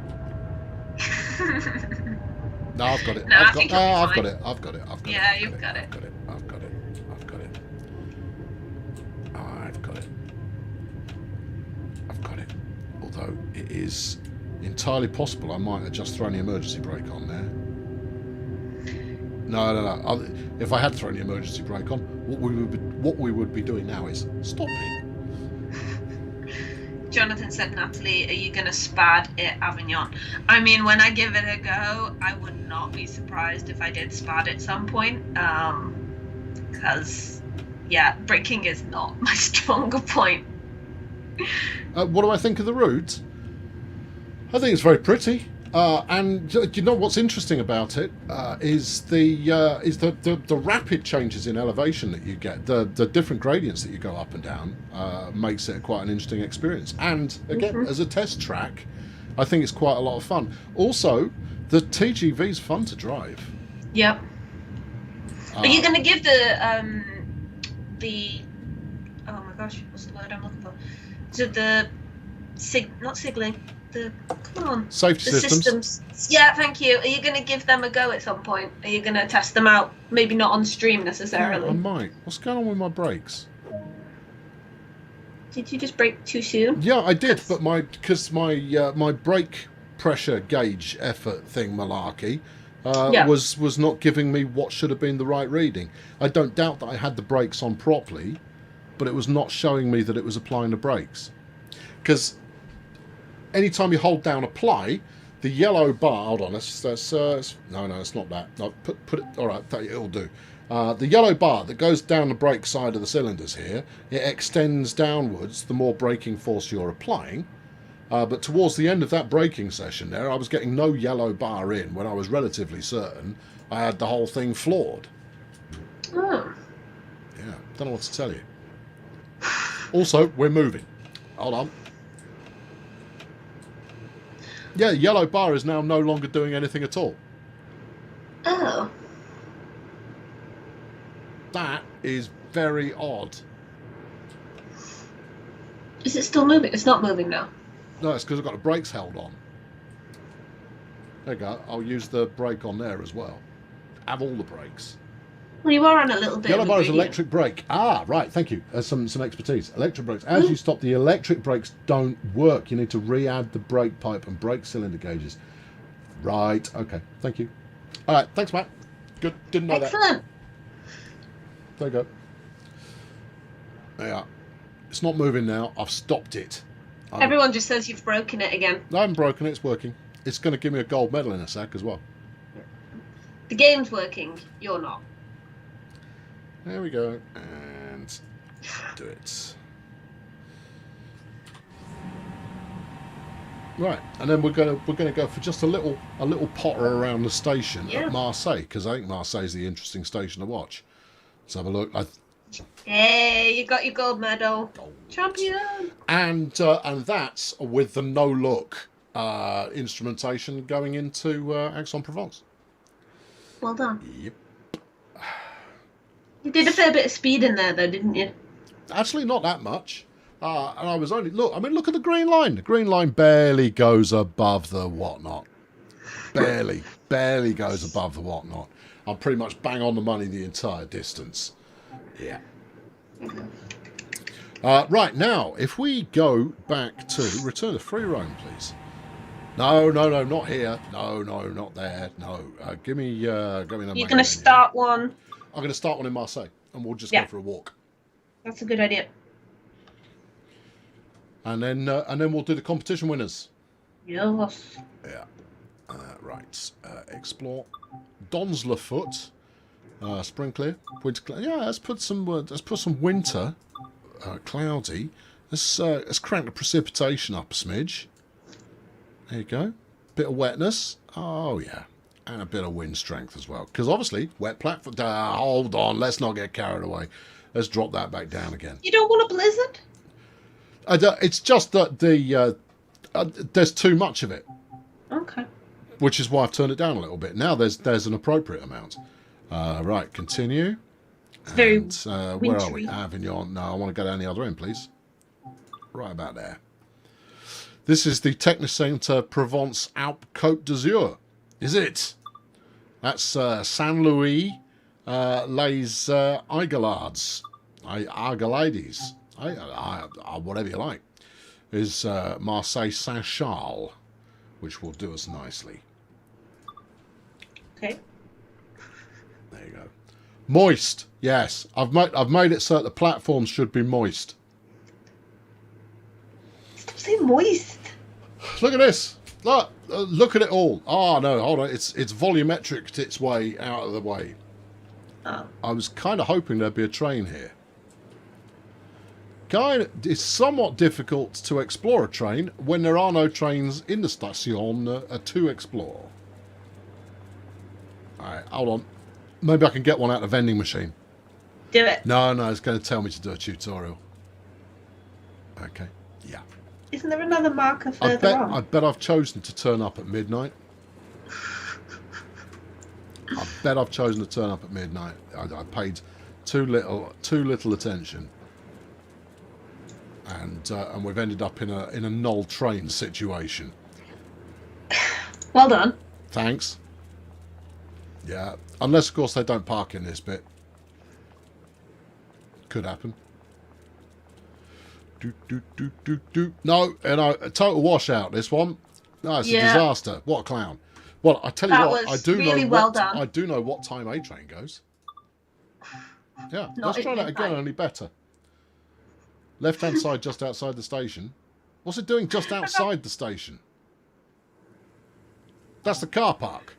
No, I've got it. No, I think you'll be I've fine. got it. I've got it. Yeah, you've got it. I've got it. I've got it. I've got it. I've got it. I've got it. Although it is entirely possible I might have just thrown the emergency brake on there. No. If I had thrown the emergency brake on, what we would be doing now is stopping. Jonathan said, "Natalie, are you going to spad at Avignon?" I mean, when I give it a go, I would not be surprised if I did spad at some point. Because, braking is not my stronger point. What do I think of the route? I think it's very pretty. And you know what's interesting about it is the rapid changes in elevation that you get, the different gradients that you go up and down makes it quite an interesting experience. And again, as a test track, I think it's quite a lot of fun. Also, the TGV's fun to drive. Yep. Are you going to give the oh my gosh, what's the word I'm looking for? So not signaling, come on. Safety the systems. Yeah, thank you. Are you going to give them a go at some point? Are you going to test them out? Maybe not on stream necessarily. Yeah, I might. What's going on with my brakes? Did you just brake too soon? Yeah, I did, but because my brake pressure gauge effort thing malarkey was not giving me what should have been the right reading. I don't doubt that I had the brakes on properly, but it was not showing me that it was applying the brakes. Because anytime you hold down apply, the yellow bar. Hold on, no, it's not that. No, put it. All right, it'll do. The yellow bar that goes down the brake side of the cylinders here, it extends downwards the more braking force you're applying. But towards the end of that braking session there, I was getting no yellow bar in when I was relatively certain I had the whole thing floored. Oh. Yeah, don't know what to tell you. Also, we're moving. Hold on. Yeah, yellow bar is now no longer doing anything at all. Oh. That is very odd. Is it still moving? It's not moving now. No, it's because I've got the brakes held on. There you go. I'll use the brake on there as well. Have all the brakes. Well, you are on a little bit. Yellow bar is electric brake. Ah, right. Thank you. Some expertise. Electric brakes. As you stop, the electric brakes don't work. You need to re-add the brake pipe and brake cylinder gauges. Right. Okay. Thank you. All right. Thanks, Matt. Good. Didn't know that. Excellent. There you go. There you are. It's not moving now. I've stopped it. Everyone just says you've broken it again. I haven't broken it. It's working. It's going to give me a gold medal in a sec as well. The game's working. You're not. There we go. And do it. Right, and then we're gonna go for just a little potter around the station at Marseille, because I think Marseille is the interesting station to watch. Let's have a look. Hey, you got your gold medal. Champion. And that's with the no look instrumentation going into Aix-en-Provence. Well done. Yep. You did a fair bit of speed in there, though, didn't you? Actually, not that much. And I was only look at the green line. The green line barely goes above the whatnot. Barely goes above the whatnot. I'm pretty much bang on the money the entire distance. Yeah. Right, now, if we go back to return to free roam, please. No, not here. No, not there. No, give me the. You're going to start one. I'm going to start one in Marseille, and we'll just go for a walk. That's a good idea. And then we'll do the competition winners. Yes. Yeah. Right. Explore. Donslerfoot. Spring clear. Winter clear. Yeah. Let's put some winter. Cloudy. Let's crank the precipitation up a smidge. There you go. Bit of wetness. Oh yeah. And a bit of wind strength as well. Because obviously, wet platform. Hold on. Let's not get carried away. Let's drop that back down again. You don't want a blizzard? It's just that there's too much of it. Okay. Which is why I've turned it down a little bit. Now there's an appropriate amount. Right, continue. It's very where are we? Avignon. No, I want to go down the other end, please. Right about there. This is the Technocentre Provence Alpes Côte d'Azur. Is it? That's Saint-Louis les Aigalades. Aigalades. Whatever you like. Is Marseille Saint-Charles, which will do us nicely. Okay. There you go. Moist. Yes, I've made it so that the platforms should be moist. Stop saying moist. Look at this. Look at it all. Oh no, hold on. It's volumetric its way out of the way. Oh. I was kind of hoping there'd be a train here. It's somewhat difficult to explore a train when there are no trains in the station to explore. Alright, hold on. Maybe I can get one out of the vending machine. Do it. No, it's going to tell me to do a tutorial. Okay, yeah. Isn't there another marker I further on? bet I've chosen to turn up at midnight. I bet I've chosen to turn up at midnight. I paid too little attention, and we've ended up in a null train situation. Well done. Thanks. Yeah, unless of course they don't park in this bit. Could happen. No, a total washout. This one. No, it's a disaster. What a clown. Well, I tell you That what, was really well done. I do know what time A train goes. Yeah, Not let's try that again, midnight. only better. Left-hand side, just outside the station. What's it doing just outside the station? That's the car park.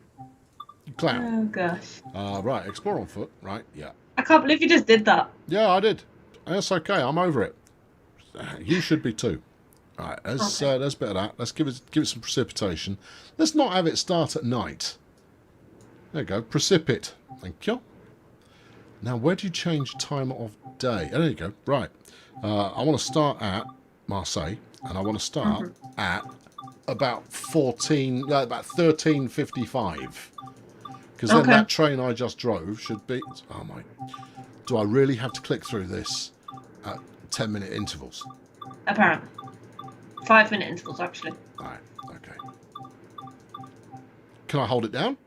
You clown. Oh gosh. Right, explore on foot. Right, yeah. I can't believe you just did that. Yeah, I did. That's okay. I'm over it. You should be too. All right, there's a bit of that. Let's give it some precipitation. Let's not have it start at night. There you go. Precipit. Thank you. Now, where do you change time of day? Oh, there you go. Right. I want to start at Marseille, and I want to start at about 13:55, because then that train I just drove should be. Oh my! Do I really have to click through this at 10-minute intervals? Apparently. 5-minute intervals, actually. All right. Okay. Can I hold it down?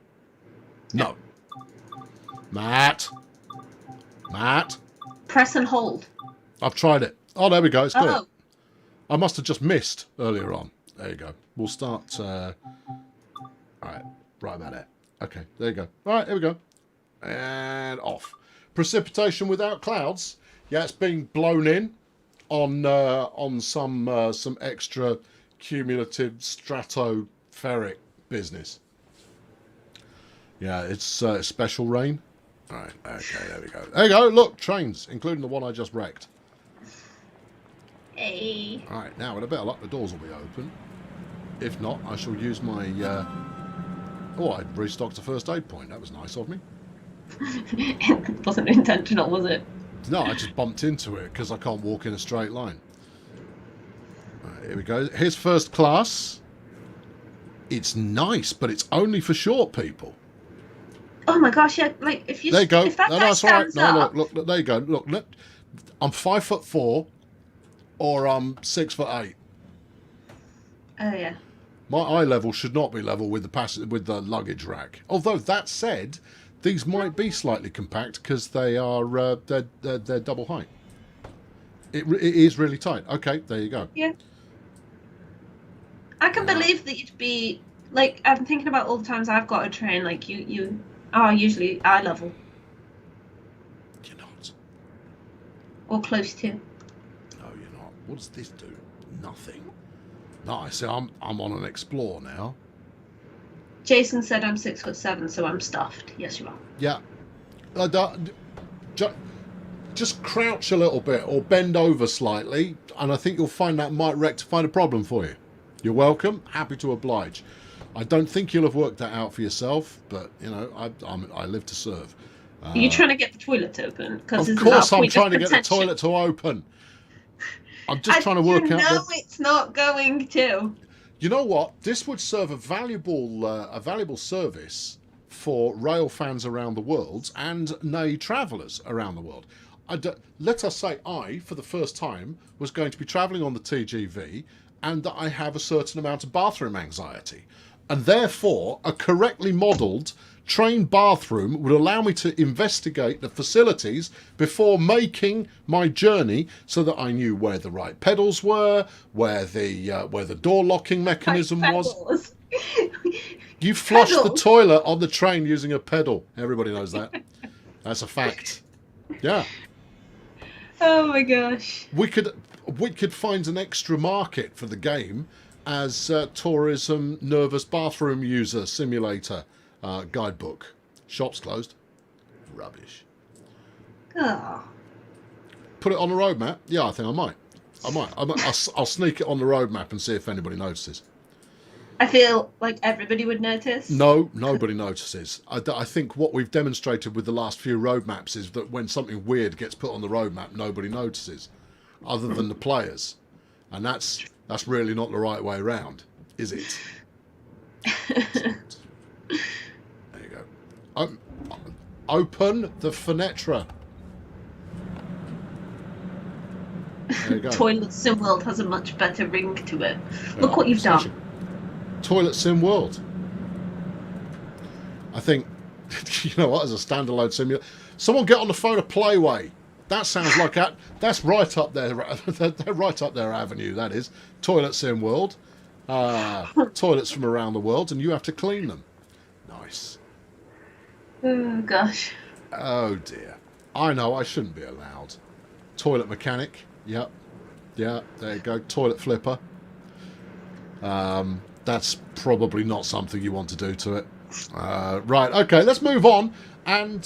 No. Matt. Press and hold. I've tried it. Oh, there we go. It's got Oh. it. I must have just missed earlier on. There you go. We'll start. All right. Right about it. Okay. There you go. All right. Here we go. And off. Precipitation without clouds. Yeah, it's being blown in on some extra cumulative stratospheric business. Yeah, it's special rain. All right. Okay. There we go. There you go. Look, trains, including the one I just wrecked. Hey. All right, now with a bit of luck, the doors will be open. If not, I shall use my... Oh, I restocked a first aid point. That was nice of me. It wasn't intentional, was it? No, I just bumped into it because I can't walk in a straight line. Right, here we go. Here's first class. It's nice, but it's only for short people. Oh my gosh, yeah, like if you... There you go. If that No, guy that's all right. stands No, up, look, there you go. Look, I'm 5'4", or I'm 6'8". Oh yeah. My eye level should not be level with the luggage rack. Although that said, these might be slightly compact because they are they're double height. It is really tight. Okay, there you go. Yeah. I can believe that you'd be like, I'm thinking about all the times I've got a train, like you are usually eye level You're not. or close to. No, you're not. What does this do? Nothing. No, I see. I'm on an explore now. Jason said I'm 6'7", so I'm stuffed. Yes, you are. Yeah. Just crouch a little bit or bend over slightly, and I think you'll find that might rectify the problem for you. You're welcome. Happy to oblige. I don't think you'll have worked that out for yourself, but you know, I live to serve. Are you trying to get the toilet to open? Of course, I'm trying to get the toilet to open. I'm just trying to work out. No, it's not going to. You know what? This would serve a valuable service for rail fans around the world and nay travellers around the world. Let us say I, for the first time, was going to be travelling on the TGV, and that I have a certain amount of bathroom anxiety. And therefore, a correctly modelled train bathroom would allow me to investigate the facilities before making my journey, so that I knew where the right pedals were, where the door locking mechanism was. You flush the toilet on the train using a pedal. Everybody knows that. That's a fact. Yeah. Oh my gosh. We could find an extra market for the game as tourism nervous bathroom user simulator guidebook. Shop's closed. Rubbish. Oh. Put it on the roadmap? Yeah, I think I might. I'll sneak it on the roadmap and see if anybody notices. I feel like everybody would notice. No, nobody notices. I think what we've demonstrated with the last few roadmaps is that when something weird gets put on the roadmap, nobody notices, other than the players, and that's That's really not the right way round, is it? There you go. Open the fenetra. There you go. Toilet Sim World has a much better ring to it. Look Yeah, what you've done. Toilet Sim World. I think, you know what, as a standalone simulator, someone get on the phone to Playway. That sounds like that's right up there. They're right up their avenue. That is Toilet Sim World. Toilets from around the world, and you have to clean them. Nice. Oh gosh. Oh dear. I know I shouldn't be allowed. Toilet mechanic. Yep. Yeah. There you go. Toilet flipper. That's probably not something you want to do to it. Right. Okay. Let's move on and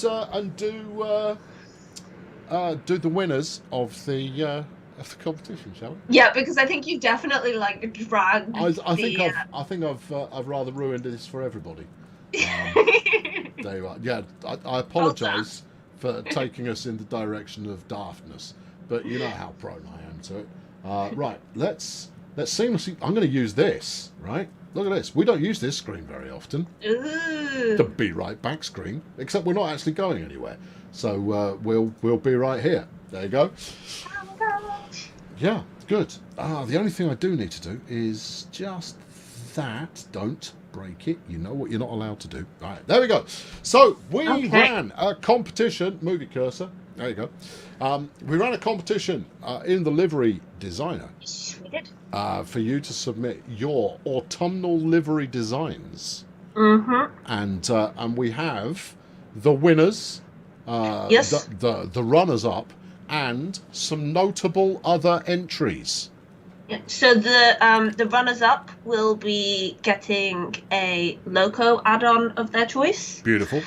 do the winners of the competition, shall we? Yeah, because I think you definitely like dragged. I think I've rather ruined this for everybody. There you are. Yeah, I apologise for taking us in the direction of daftness, but you know how prone I am to it. Right, let's seamlessly. I'm going to use this. Right, look at this. We don't use this screen very often. Ooh. The Be Right Back screen, except we're not actually going anywhere. So we'll be right here. There you go. Oh my gosh. Yeah, good. The only thing I do need to do is just that. Don't break it. You know what you're not allowed to do. Right, there we go. So we ran a competition. Move your cursor. There you go. We ran a competition in the Livery Designer. Yes, we did. For you to submit your autumnal livery designs. Mm-hmm. And we have the winners, Yes. the runners-up, and some notable other entries. Yeah. So the runners-up will be getting a loco add-on of their choice, Beautiful.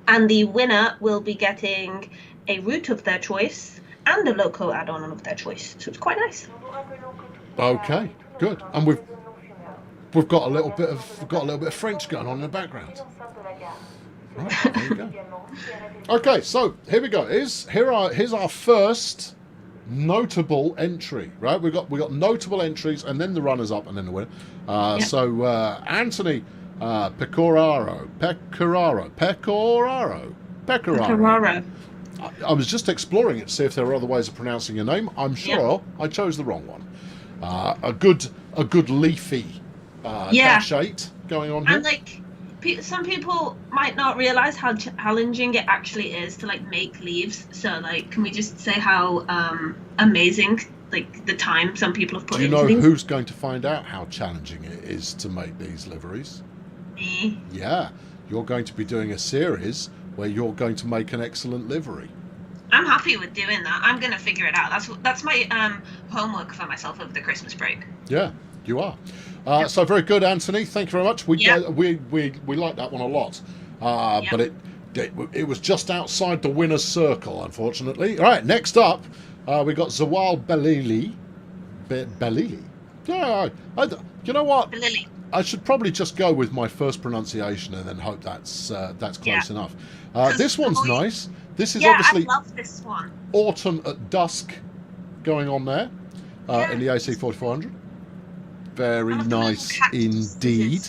and the winner will be getting a route of their choice and a loco add-on of their choice. So it's quite nice. Okay, good. And we've got a little bit of French going on in the background. Right, there you go. Okay, so here we go. Here's our first notable entry. Right, we got notable entries, and then the runners up, and then the winner. So Anthony Pecoraro. I was just exploring it to see if there were other ways of pronouncing your name. I'm sure I chose the wrong one. A good leafy dash 8 going on here. And like some people might not realize how challenging it actually is to like make leaves. So like, can we just say how amazing like the time some people have put into these? Do you know who's going to find out how challenging it is to make these liveries? Me. Yeah, you're going to be doing a series where you're going to make an excellent livery. I'm happy with doing that. I'm going to figure it out. That's my homework for myself over the Christmas break. Yeah, you are. So very good, Anthony. Thank you very much. We like that one a lot. But it was just outside the winner's circle, unfortunately. All right, next up, we got Zawal Belili. Belili. Yeah, you know what? Belili. I should probably just go with my first pronunciation and then hope that's close enough. This one's nice. This is obviously I love this one. Autumn at Dusk going on there in the AC 4400. Very nice indeed.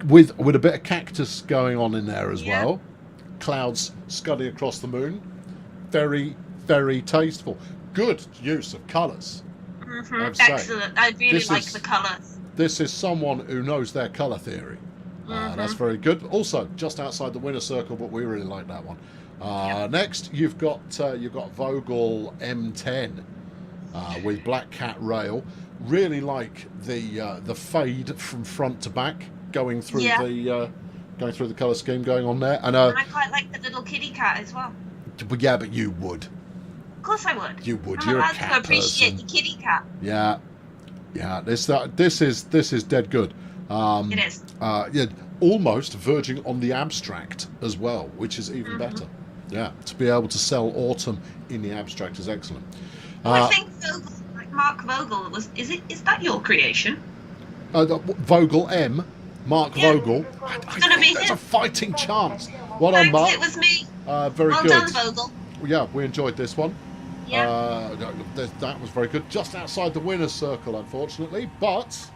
With a bit of cactus going on in there as well. Clouds scudding across the moon. Very, very tasteful. Good use of colours. Mm-hmm. Excellent. I really like the colours. This is someone who knows their colour theory. That's very good. Also, just outside the winner circle, but we really like that one. Next, you've got Vogel M10 with Black Cat rail. Really like the fade from front to back going through the colour scheme going on there. And I quite like the little kitty cat as well. Yeah, but you would. Of course I would. You would. I'm You're allowed a cat to appreciate person. the kitty cat. Yeah. This is dead good. It is. Yeah, almost verging on the abstract as well, which is even better. Yeah, to be able to sell Autumn in the abstract is excellent. I think Vogel, like Mark Vogel, is that your creation? Vogel M, Mark Vogel. I think there's a fighting chance. Well done, Mark. It was me. Very well good. Well done, Vogel. Yeah, we enjoyed this one. Yeah. That was very good. Just outside the winner's circle, unfortunately, but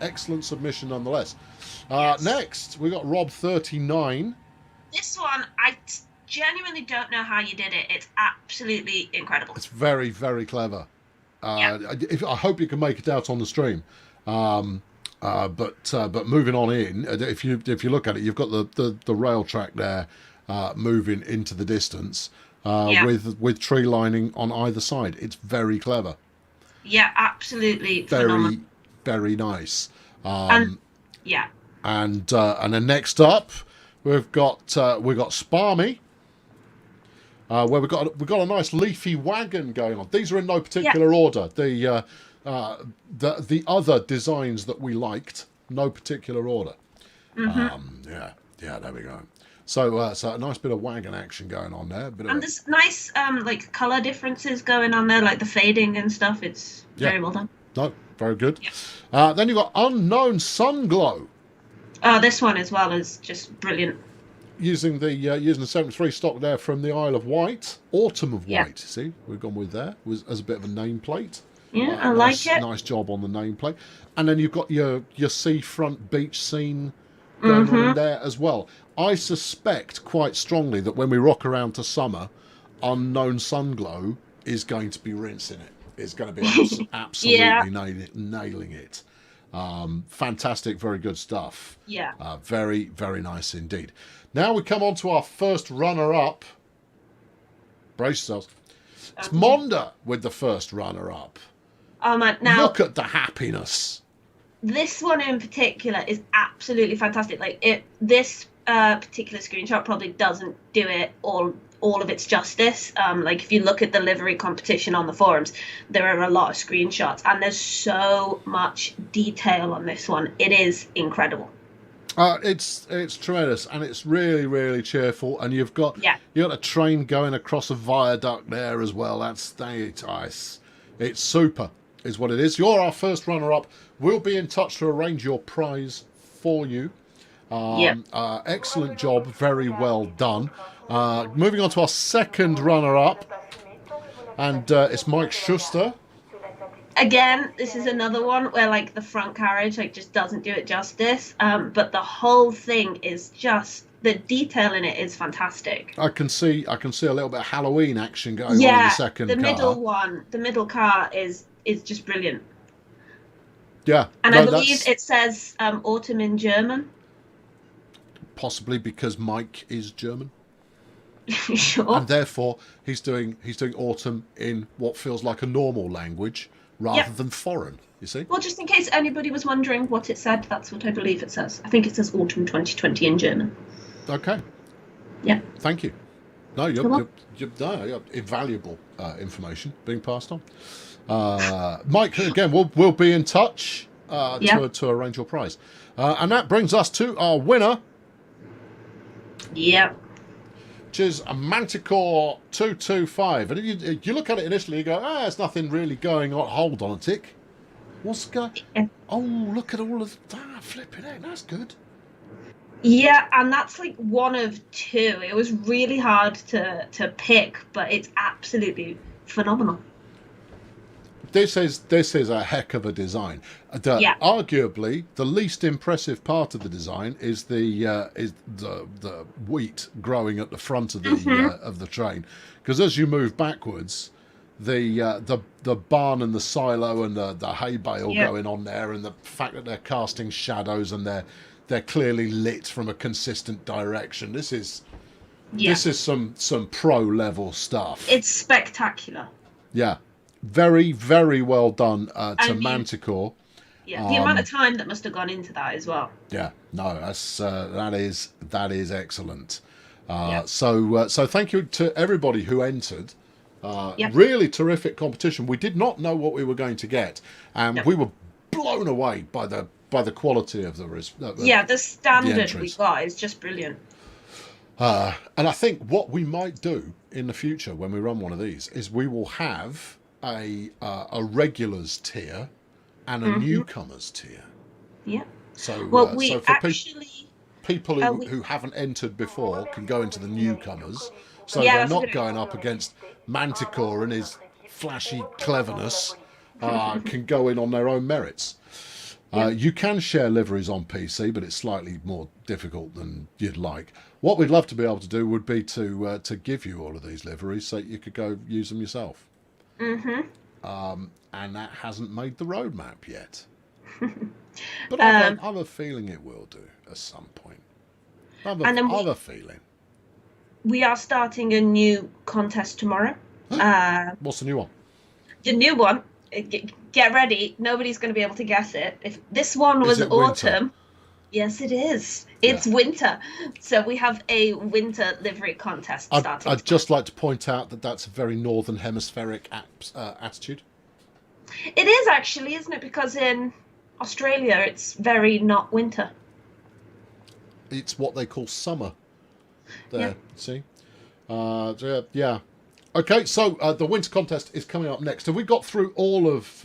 excellent submission nonetheless. Yes. Next, we got Rob 39. This one, I genuinely don't know how you did it. It's absolutely incredible. It's very, very clever. Yeah. I hope you can make it out on the stream. But moving on in, if you look at it, you've got the rail track there moving into the distance with tree lining on either side. It's very clever. Yeah, absolutely Very, phenomenal. very nice. And yeah. And then next up, we've got Sparmy. Where we've got a nice leafy wagon going on. These are in no particular order. The other designs that we liked, no particular order. Yeah, there we go. So a nice bit of wagon action going on there. And there's nice like color differences going on there, like the fading and stuff. It's very well done. No, very good. Yeah. Then you've got Unknown Sunglow. This one as well is just brilliant. Using the 73 stock there from the Isle of Wight, Autumn of Wight. See, we've gone with there as a bit of a nameplate. Yeah, I like it. Nice job on the nameplate. And then you've got your seafront beach scene going on in there as well. I suspect quite strongly that when we rock around to summer, Unknown Sunglow is going to be rinsing it. It's going to be absolutely nailing it. Fantastic, very good stuff. Yeah. Very, very nice indeed. Now we come on to our first runner-up. Brace yourselves. It's Monda with the first runner-up. Oh man! Now look at the happiness. This one in particular is absolutely fantastic. Like this particular screenshot probably doesn't do it all of its justice. Like if you look at the livery competition on the forums, there are a lot of screenshots, and there's so much detail on this one. It is incredible. It's tremendous, and it's really, really cheerful. And you've got a train going across a viaduct there as well. That's nice. It's super, is what it is. You're our first runner-up. We'll be in touch to arrange your prize for you. Excellent job, very well done. Moving on to our second runner-up, and it's Mike Schuster. Again, this is another one where like the front carriage just doesn't do it justice, but the whole thing is just, the detail in it is fantastic. I can see a little bit of Halloween action going on in the second car. The middle car is just brilliant. Yeah, and I believe it says autumn in German. Possibly because Mike is German. Sure. And therefore he's doing autumn in what feels like a normal language rather than foreign, you see. Well, just in case anybody was wondering what it said, that's what I believe it says. I think it says autumn 2020 in German. Okay. Yeah. Thank you. No, you're invaluable information being passed on. Mike, again, we'll be in touch to arrange your prize. And that brings us to our winner. Yep. Which is a Manticore 225. And if you look at it initially, you go, there's nothing really going on. Hold on a tick. What's going on? Oh, look at all of that. Flipping it. That's good. Yeah, and that's like one of two. It was really hard to pick, but it's absolutely phenomenal. This is a heck of a design. Arguably, the least impressive part of the design is the wheat growing at the front of the train, because as you move backwards, the barn and the silo and the hay bale going on there, and the fact that they're casting shadows and they're clearly lit from a consistent direction. This is some pro level stuff. It's spectacular. Yeah. Very, very well done to Manticore. Yeah, the amount of time that must have gone into that as well. Yeah, no, that is excellent. So thank you to everybody who entered. Really terrific competition. We did not know what we were going to get, and we were blown away by the quality of the the standard we got is just brilliant. And I think what we might do in the future when we run one of these is we will have a regulars tier and a newcomers tier. Yeah. So, so for people who haven't entered before can go into the newcomers, so they're not going up against Manticore and his flashy cleverness can go in on their own merits. You can share liveries on PC, but it's slightly more difficult than you'd like. What we'd love to be able to do would be to give you all of these liveries so you could go use them yourself. And that hasn't made the roadmap yet. But I have a feeling it will do at some point. I have a feeling. We are starting a new contest tomorrow. What's the new one? The new one, get ready. Nobody's going to be able to guess it. If this one was autumn, yes, it is. It's winter. So we have a winter livery contest starting. I'd just like to point out that that's a very northern hemispheric attitude. It is actually, isn't it? Because in Australia, it's very not winter. It's what they call summer. There, see? Yeah. Okay, so the winter contest is coming up next. Have we got through all of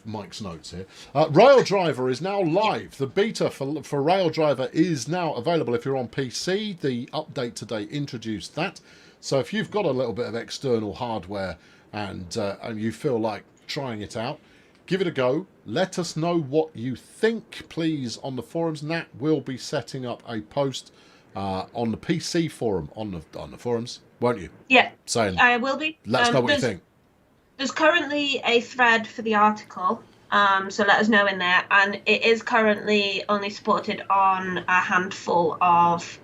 Mike's notes here? Rail Driver is now live. The beta for Rail Driver is now available if you're on PC. The update today introduced that. So if you've got a little bit of external hardware and you feel like trying it out, give it a go. Let us know what you think, please, on the forums. Nat will be setting up a post on the PC forum on the forums, won't you? Yeah, saying I will be. Let us know what you think. There's currently a thread for the article, so let us know in there. And it is currently only supported on a handful of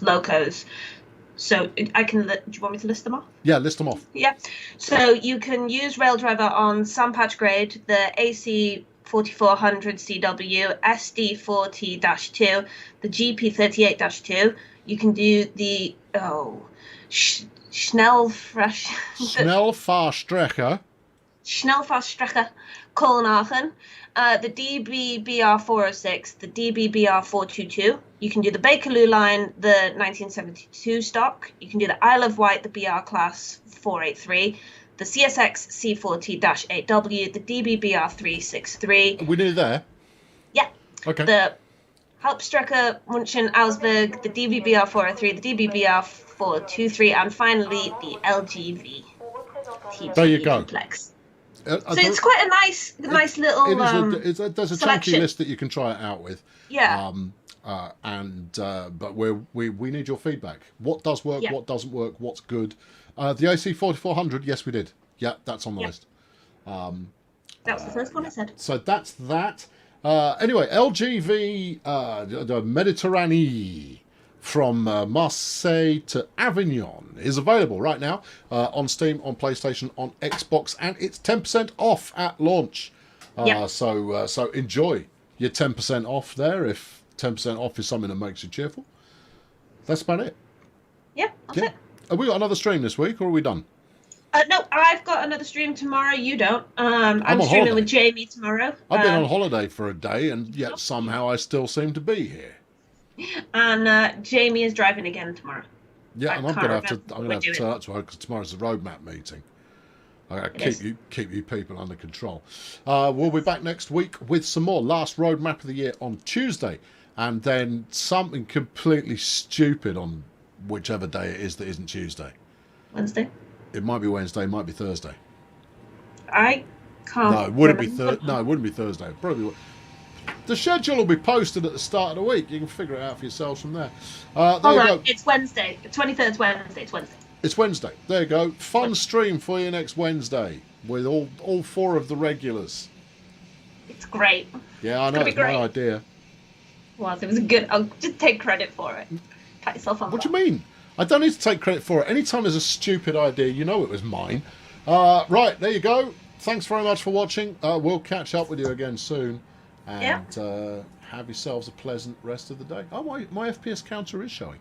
locos. So I can. Do you want me to list them off? Yeah, list them off. Yeah. So you can use Rail Driver on some patch grade, the AC 4400 CW, SD40-2, the GP38-2. You can do the Schnellfahrstrecke Colnachen, the DBBR406, the DBBR422. You can do the Bakerloo line, the 1972 stock. You can do the Isle of Wight, the BR class 483, the CSX C40-8W, the DBBR363. Are we nearly there? Yeah. Okay. The Hauptstrecke München Augsburg, the DBBR403, the DBBR423, and finally the LGV TGV there you go. Complex. So it's quite a nice little there's a selection. chunky list that you can try it out with. Yeah. But we need your feedback. What does work? Yeah. What doesn't work? What's good? The AC 4400. Yes, we did. Yeah, that's on the list. That was the first one I said. So that's that. Anyway, LGV the Méditerranée from Marseille to Avignon is available right now on Steam, on PlayStation, on Xbox, and it's 10% off at launch. So enjoy your 10% off there if 10% off is something that makes you cheerful. That's about it. Yeah, that's it. Have we got another stream this week, or are we done? No, I've got another stream tomorrow. You don't. I'm streaming with Jamie tomorrow. I've been on holiday for a day, and yet somehow I still seem to be here. And Jamie is driving again tomorrow. Yeah, and I'm gonna have to turn up tomorrow because tomorrow's the roadmap meeting. I gotta keep you people under control. We'll be back next week with some more last roadmap of the year on Tuesday, and then something completely stupid on whichever day it is that isn't Tuesday. Wednesday. It might be Wednesday, it might be Thursday. I can't. No, it wouldn't be No, it wouldn't be Thursday. It probably would. The schedule will be posted at the start of the week. You can figure it out for yourselves from there. There you go. It's Wednesday. The 23rd's Wednesday. It's Wednesday. It's Wednesday. There you go. Fun stream for you next Wednesday with all four of the regulars. It's great. Yeah, I know. It's my idea. Well, it was good. I'll just take credit for it. Pat yourself on the back. What do you mean? I don't need to take credit for it. Anytime there's a stupid idea, you know it was mine. Right, there you go. Thanks very much for watching. We'll catch up with you again soon. And have yourselves a pleasant rest of the day. Oh, my FPS counter is showing.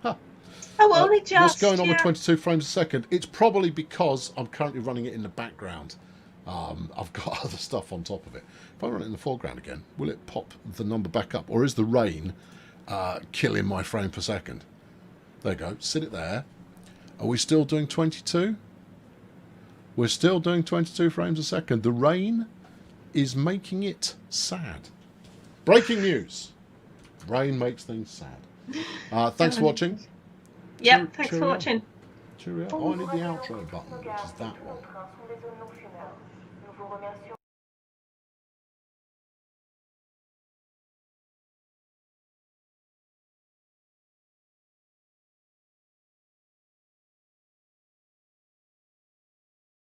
Huh. Oh, only just. What's going on with 22 frames a second? It's probably because I'm currently running it in the background. I've got other stuff on top of it. If I run it in the foreground again, will it pop the number back up? Or is the rain killing my frame per second? There you go. Sit it there. Are we still doing 22? We're still doing 22 frames a second. The rain is making it sad. Breaking news. Rain makes things sad. Thanks for watching. Yep, thanks for watching. Cheerio. Oh, I need the outro button, which is that one.